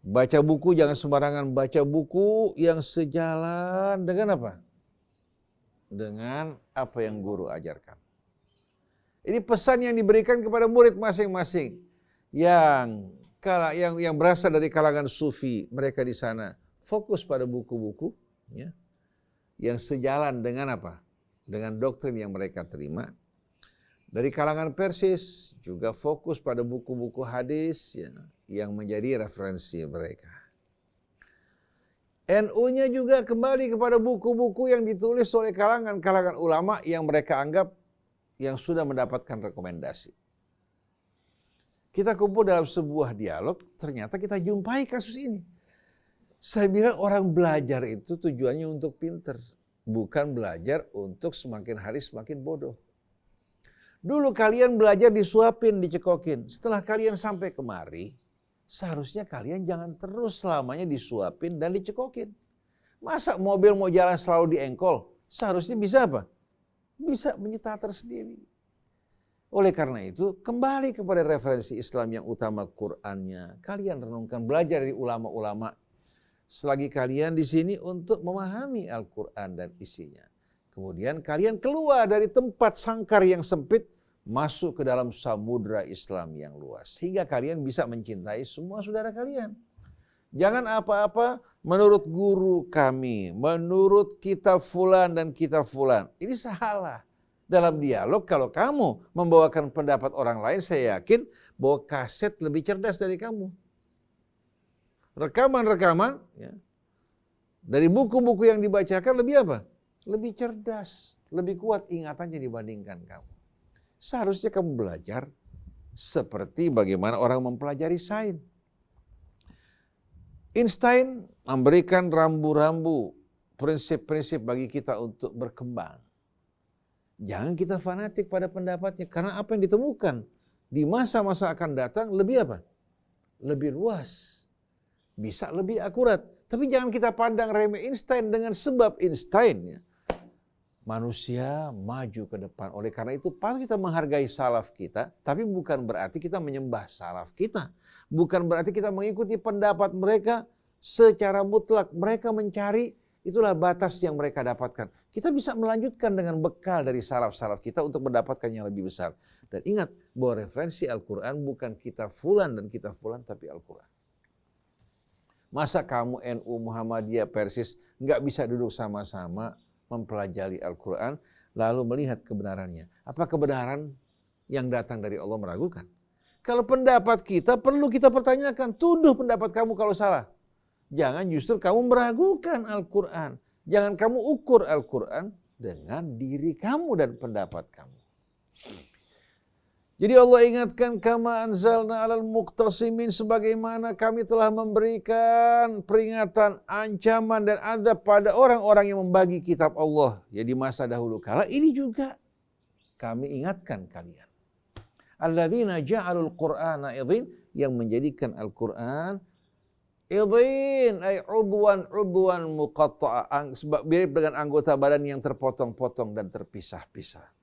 Baca buku jangan sembarangan, baca buku yang sejalan dengan apa? Dengan apa yang guru ajarkan. Ini pesan yang diberikan kepada murid masing-masing yang berasal dari kalangan Sufi. Mereka di sana fokus pada buku-buku, ya, yang sejalan dengan apa? Dengan doktrin yang mereka terima. Dari kalangan Persis juga fokus pada buku-buku hadis, ya, yang menjadi referensi mereka. NU-nya juga kembali kepada buku-buku yang ditulis oleh kalangan ulama yang mereka anggap yang sudah mendapatkan rekomendasi. Kita kumpul dalam sebuah dialog, ternyata kita jumpai kasus ini. Saya bilang orang belajar itu tujuannya untuk pinter, bukan belajar untuk semakin hari semakin bodoh. Dulu kalian belajar disuapin, dicekokin. Setelah kalian sampai kemari, seharusnya kalian jangan terus selamanya disuapin dan dicekokin. Masa mobil mau jalan selalu diengkol? Seharusnya bisa apa? bisa menyita tersendiri. Oleh karena itu, kembali kepada referensi Islam yang utama, Qur'annya. Kalian renungkan, belajar dari ulama-ulama. Selagi kalian di sini untuk memahami Al-Quran dan isinya. Kemudian kalian keluar dari tempat sangkar yang sempit, masuk ke dalam samudra Islam yang luas. Sehingga kalian bisa mencintai semua saudara kalian. Jangan apa-apa menurut guru kami, menurut kitab fulan dan kitab fulan. Ini salah. Dalam dialog, kalau kamu membawakan pendapat orang lain, saya yakin bahwa kaset lebih cerdas dari kamu. Rekaman-rekaman ya, dari buku-buku yang dibacakan lebih apa? Lebih cerdas, lebih kuat ingatannya dibandingkan kamu. Seharusnya kamu belajar seperti bagaimana orang mempelajari sains. Einstein memberikan rambu-rambu, prinsip-prinsip bagi kita untuk berkembang. Jangan kita fanatik pada pendapatnya, karena apa yang ditemukan di masa-masa akan datang lebih apa? Lebih luas, bisa lebih akurat. Tapi jangan kita pandang remeh Einstein dengan sebab Einstein. Ya. Manusia maju ke depan. Oleh karena itu patut kita menghargai salaf kita, tapi bukan berarti kita menyembah salaf kita. Bukan berarti kita mengikuti pendapat mereka secara mutlak. Mereka mencari, itulah batas yang mereka dapatkan. Kita bisa melanjutkan dengan bekal dari salaf-salaf kita untuk mendapatkan yang lebih besar. Dan ingat bahwa referensi Al-Quran bukan kitab fulan dan kitab fulan, tapi Al-Quran. Masa kamu NU, Muhammadiyah, Persis nggak bisa duduk sama-sama mempelajari Al-Quran lalu melihat kebenarannya? Apa kebenaran yang datang dari Allah meragukan? Kalau pendapat kita perlu kita pertanyakan, tuduh pendapat kamu kalau salah. Jangan justru kamu meragukan Al-Quran. Jangan kamu ukur Al-Quran dengan diri kamu dan pendapat kamu. Jadi Allah ingatkan, kama anzalna alal muqtasimin, sebagaimana kami telah memberikan peringatan, ancaman dan adab pada orang-orang yang membagi kitab Allah. Ya di masa dahulu kala ini juga kami ingatkan kalian. Alladzina ja'alul Qur'ana idhin, yang menjadikan Al-Quran idhin ay udwan muqatta'a, mirip dengan anggota badan yang terpotong-potong dan terpisah-pisah.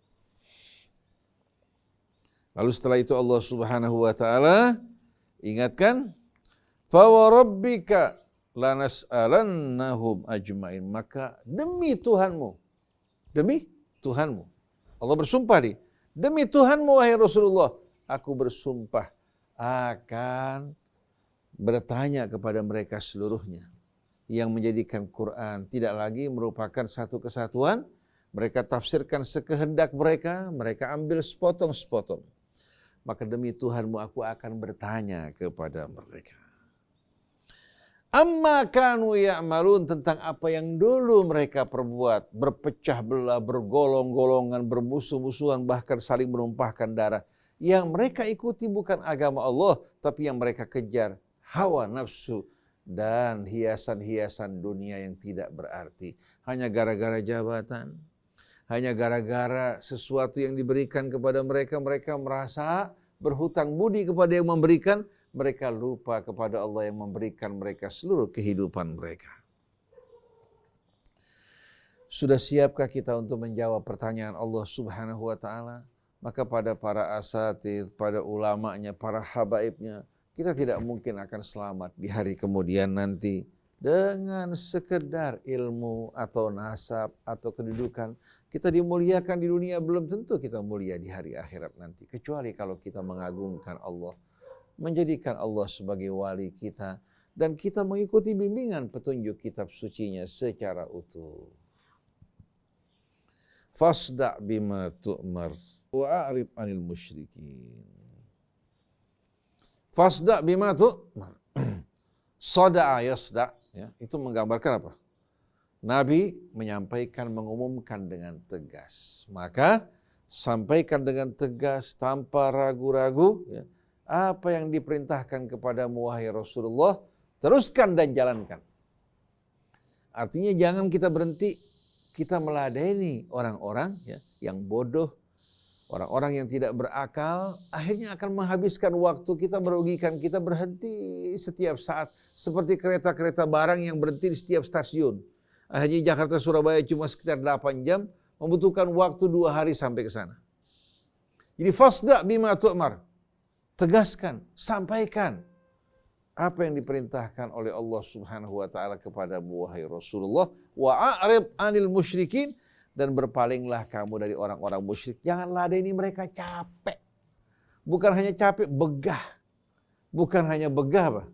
Lalu setelah itu Allah Subhanahu wa taala ingatkan, fa wa rabbika lanas'alannahum ajmain, maka demi Tuhanmu. Allah bersumpah demi Tuhanmu wahai Rasulullah, aku bersumpah akan bertanya kepada mereka seluruhnya. Yang menjadikan Quran tidak lagi merupakan satu kesatuan, mereka tafsirkan sekehendak mereka, mereka ambil sepotong-sepotong. Maka demi Tuhanmu aku akan bertanya kepada mereka. Amma kanu ya'malun, tentang apa yang dulu mereka perbuat. Berpecah belah, bergolong-golongan, bermusuh-musuhan, bahkan saling menumpahkan darah. Yang mereka ikuti bukan agama Allah, tapi yang mereka kejar hawa nafsu dan hiasan-hiasan dunia yang tidak berarti. Hanya gara-gara jabatan. Hanya gara-gara sesuatu yang diberikan kepada mereka, mereka merasa berhutang budi kepada yang memberikan, mereka lupa kepada Allah yang memberikan mereka seluruh kehidupan mereka. Sudah siapkah kita untuk menjawab pertanyaan Allah Subhanahu wa taala? Maka pada para asatidz, pada ulamanya, para habaibnya, kita tidak mungkin akan selamat di hari kemudian nanti dengan sekedar ilmu atau nasab atau kedudukan. Kita dimuliakan di dunia, belum tentu kita mulia di hari akhirat nanti. Kecuali kalau kita mengagungkan Allah, menjadikan Allah sebagai wali kita, dan kita mengikuti bimbingan petunjuk kitab sucinya secara utuh. Fasda' bima tu'mar wa a'rid 'anil musyrikin. Fasda' bima tu'mar. Sada'a yasda', ya, itu menggambarkan apa? Nabi menyampaikan, mengumumkan dengan tegas. Maka sampaikan dengan tegas tanpa ragu-ragu, ya, apa yang diperintahkan kepadamu wahai Rasulullah, teruskan dan jalankan. Artinya jangan kita berhenti, kita meladeni orang-orang ya, yang bodoh, orang-orang yang tidak berakal, akhirnya akan menghabiskan waktu kita, merugikan kita, berhenti setiap saat. Seperti kereta-kereta barang yang berhenti di setiap stasiun. Hanya Jakarta Surabaya cuma sekitar 8 jam, membutuhkan waktu 2 hari sampai ke sana. Jadi fasda' bima tu'mar. Tegaskan, sampaikan apa yang diperintahkan oleh Allah Subhanahu wa taala kepadamu wahai Rasulullah, wa a'rib 'anil musyrikin, dan berpalinglah kamu dari orang-orang musyrik. Jangan ladeni mereka capek. Bukan hanya capek, begah. Bukan hanya begah, Pak,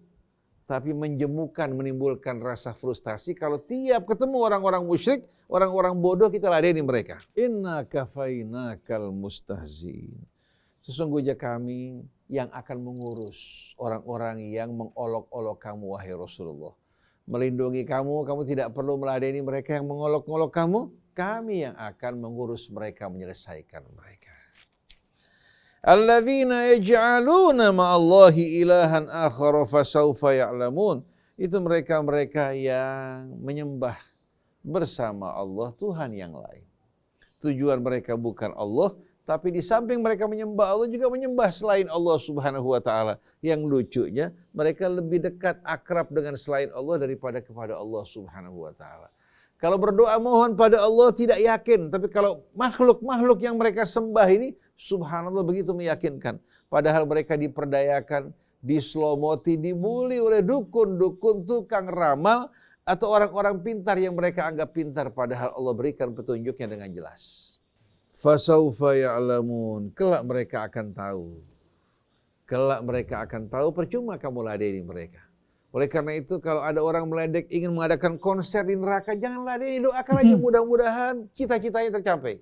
tapi menjemukan, menimbulkan rasa frustasi kalau tiap ketemu orang-orang musyrik, orang-orang bodoh, kita ladeni mereka. Inna kafainakal mustahzin. Sesungguhnya kami yang akan mengurus orang-orang yang mengolok-olok kamu wahai Rasulullah. Melindungi kamu, kamu tidak perlu meladeni mereka yang mengolok-olok kamu. Kami yang akan mengurus mereka, menyelesaikan mereka. Alladzina yaj'aluna ma'allahi ilahan akhara fasawfa ya'lamun. Itu mereka-mereka yang menyembah bersama Allah Tuhan yang lain. Tujuan mereka bukan Allah, tapi di samping mereka menyembah Allah juga menyembah selain Allah Subhanahu wa taala. Yang lucunya mereka lebih dekat akrab dengan selain Allah daripada kepada Allah Subhanahu wa taala. Kalau berdoa mohon pada Allah tidak yakin, tapi kalau makhluk-makhluk yang mereka sembah ini subhanallah begitu meyakinkan. Padahal mereka diperdayakan, diselomoti, dibuli oleh dukun-dukun, tukang ramal, atau orang-orang pintar yang mereka anggap pintar, padahal Allah berikan petunjuknya dengan jelas. Fasaufa ya'lamun, kelak mereka akan tahu. Kelak mereka akan tahu, percuma kamu ladeni mereka. Oleh karena itu kalau ada orang meledek ingin mengadakan konser di neraka, jangan ladeni, doakan aja mudah-mudahan cita-citanya tercapai.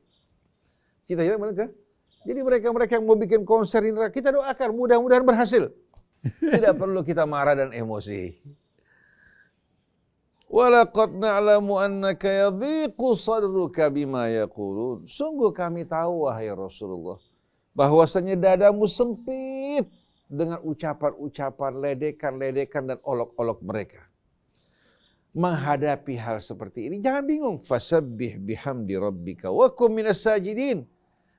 Cita-cita mana? Jadi mereka-mereka yang mau bikin konser di neraka, kita doakan mudah-mudahan berhasil. Tidak perlu kita marah dan emosi. Walaqad na'lamu annaka yadhiqu sadruka bima yaqulun. Sungguh kami tahu wahai Rasulullah bahwasanya dadamu sempit dengan ucapan-ucapan, ledekan-ledekan dan olok-olok mereka. Menghadapi hal seperti ini jangan bingung. Fasabbih bihamdi rabbika wa kum minas sajidin.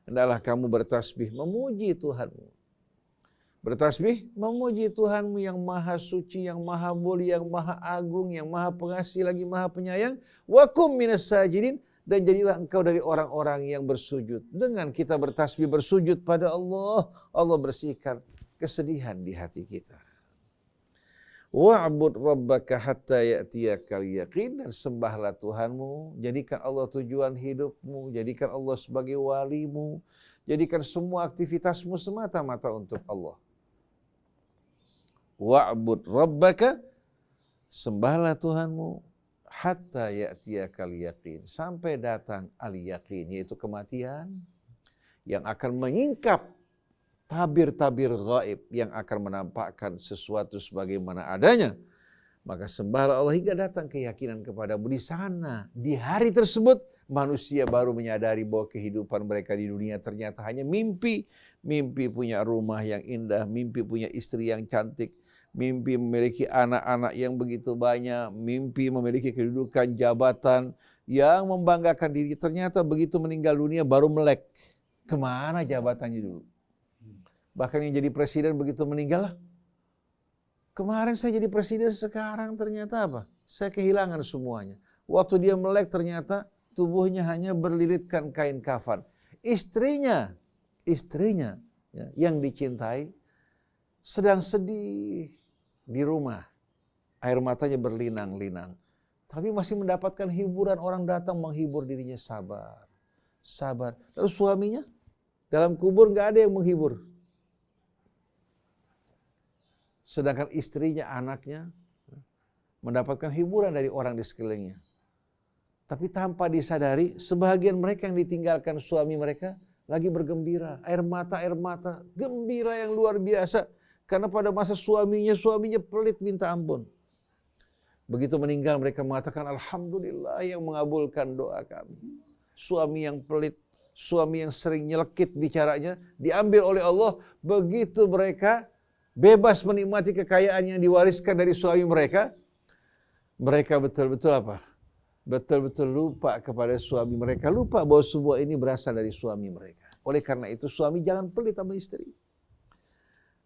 Hendaklah kamu bertasbih memuji Tuhanmu. Bertasbih memuji Tuhanmu yang maha suci, yang maha mulia, yang maha agung, yang maha pengasih lagi maha penyayang. Wa kum minas sajidin, dan jadilah engkau dari orang-orang yang bersujud. Dengan kita bertasbih bersujud pada Allah, Allah bersihkan kesedihan di hati kita. Wa'bud rabbaka hatta ya'tiyakal yaqin, dan sembahlah Tuhanmu, jadikan Allah tujuan hidupmu, jadikan Allah sebagai walimu, jadikan semua aktivitasmu semata-mata untuk Allah. Wa'bud rabbaka, sembahlah Tuhanmu, hatta ya'tiyakal yaqin, sampai datang al-yaqin, yaitu kematian yang akan menyingkap tabir-tabir gaib yang akan menampakkan sesuatu sebagaimana adanya. Maka sembahlah Allah hingga datang keyakinan kepadamu. Di sana, di hari tersebut, manusia baru menyadari bahwa kehidupan mereka di dunia ternyata hanya mimpi. Mimpi punya rumah yang indah, mimpi punya istri yang cantik, mimpi memiliki anak-anak yang begitu banyak, mimpi memiliki kedudukan jabatan yang membanggakan diri. Ternyata begitu meninggal dunia baru melek. Kemana jabatannya dulu? Bahkan yang jadi presiden begitu meninggal lah. Kemarin saya jadi presiden, sekarang ternyata apa? Saya kehilangan semuanya. Waktu dia melek ternyata tubuhnya hanya berlilitkan kain kafan. Istrinya ya, yang dicintai sedang sedih di rumah. Air matanya berlinang-linang. Tapi masih mendapatkan hiburan, orang datang menghibur dirinya, sabar. Sabar. Lalu suaminya dalam kubur nggak ada yang menghibur. Sedangkan istrinya, anaknya mendapatkan hiburan dari orang di sekelilingnya. Tapi tanpa disadari, sebahagian mereka yang ditinggalkan suami mereka lagi bergembira. Air mata, gembira yang luar biasa. Karena pada masa suaminya pelit minta ampun. Begitu meninggal mereka mengatakan, Alhamdulillah yang mengabulkan doa kami. Suami yang pelit, suami yang sering nyelekit bicaranya, diambil oleh Allah. Begitu mereka bebas menikmati kekayaan yang diwariskan dari suami mereka, mereka betul-betul apa? Betul-betul lupa kepada suami mereka, lupa bahwa semua ini berasal dari suami mereka. Oleh karena itu suami jangan pelit sama istri.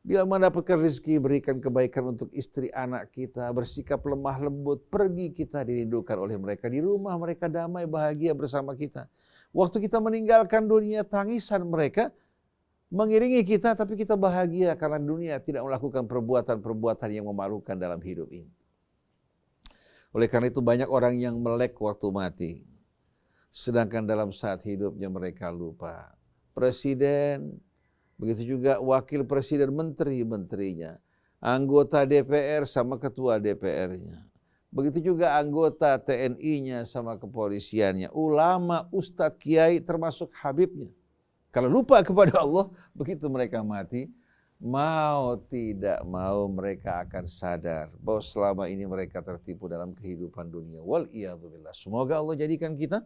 Bila mendapatkan rezeki, berikan kebaikan untuk istri anak kita, bersikap lemah lembut, pergi kita dirindukan oleh mereka. Di rumah mereka damai, bahagia bersama kita. Waktu kita meninggalkan dunia, tangisan mereka mengiringi kita, tapi kita bahagia karena dunia tidak melakukan perbuatan-perbuatan yang memalukan dalam hidup ini. Oleh karena itu banyak orang yang melek waktu mati, sedangkan dalam saat hidupnya mereka lupa. Presiden, begitu juga wakil presiden, menteri-menterinya, anggota DPR sama ketua DPR-nya. Begitu juga anggota TNI-nya sama kepolisiannya, ulama, ustadz, kiai, termasuk habibnya. Kalau lupa kepada Allah, begitu mereka mati, mau tidak mau mereka akan sadar bahwa selama ini mereka tertipu dalam kehidupan dunia. Wal'iyadzubillah. Semoga Allah jadikan kita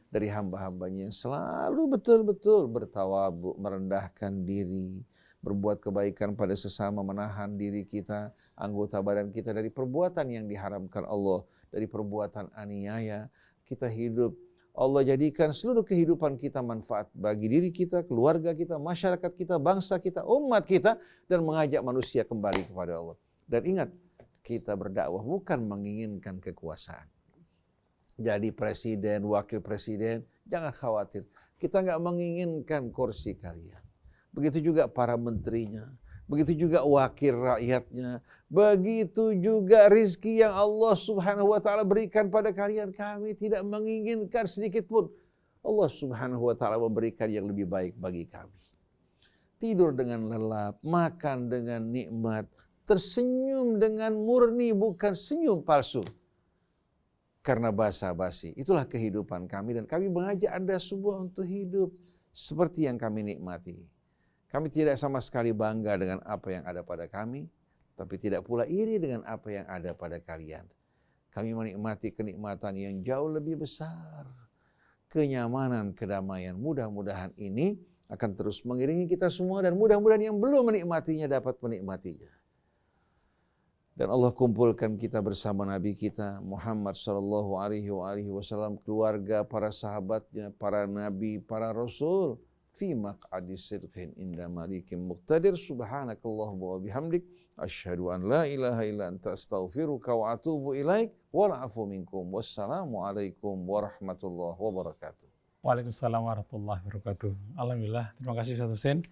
dari hamba-hambanya yang selalu betul-betul bertawadhu, merendahkan diri, berbuat kebaikan pada sesama, menahan diri kita, anggota badan kita dari perbuatan yang diharamkan Allah, dari perbuatan aniaya. Kita hidup, Allah jadikan seluruh kehidupan kita manfaat bagi diri kita, keluarga kita, masyarakat kita, bangsa kita, umat kita, dan mengajak manusia kembali kepada Allah. Dan ingat, kita berdakwah bukan menginginkan kekuasaan. Jadi presiden, wakil presiden, jangan khawatir. Kita nggak menginginkan kursi kalian. Begitu juga para menterinya, begitu juga wakil rakyatnya, begitu juga rizki yang Allah Subhanahu wa ta'ala berikan pada kalian. Kami tidak menginginkan sedikit pun. Allah Subhanahu wa ta'ala memberikan yang lebih baik bagi kami. Tidur dengan lelap, makan dengan nikmat, tersenyum dengan murni, bukan senyum palsu karena basa-basi. Itulah kehidupan kami, dan kami mengajak Anda semua untuk hidup seperti yang kami nikmati. Kami tidak sama sekali bangga dengan apa yang ada pada kami, tapi tidak pula iri dengan apa yang ada pada kalian. Kami menikmati kenikmatan yang jauh lebih besar. Kenyamanan, kedamaian. Mudah-mudahan ini akan terus mengiringi kita semua, dan mudah-mudahan yang belum menikmatinya dapat menikmatinya. Dan Allah kumpulkan kita bersama Nabi kita Muhammad sallallahu alaihi wasallam, keluarga, para sahabatnya, para nabi, para rasul, fi maq'adi sidqin inda malikin muqtadir. Subhanakallahumma wa bihamdik, asyhadu an la ilaha illa anta astaghfiruka wa atubu ilaik, wal afu minkum. Wassalamu alaikum warahmatullahi wabarakatuh. Waalaikumsalam warahmatullahi wabarakatuh. Alhamdulillah, terima kasih Ustaz Husain.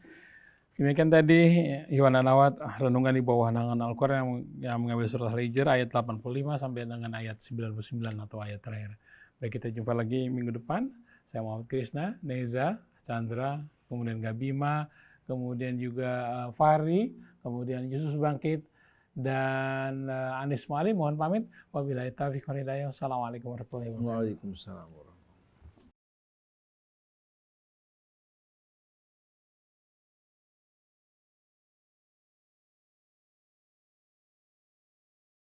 Demikian tadi Iwan Anawat, renungan di bawah naungan Al-Quran yang mengambil surat Al-Hijr ayat 85 sampai dengan ayat 99 atau ayat terakhir. Baik, kita jumpa lagi minggu depan. Saya Muhammad Krishna, Neza, Chandra, kemudian Gabima, kemudian juga Fahri, kemudian Yesus Bangkit, dan Anis Mali. Mohon pamit. Wabillahi taufiq wal hidayah. Wassalamualaikum warahmatullahi wabarakatuh. Waalaikumsalam.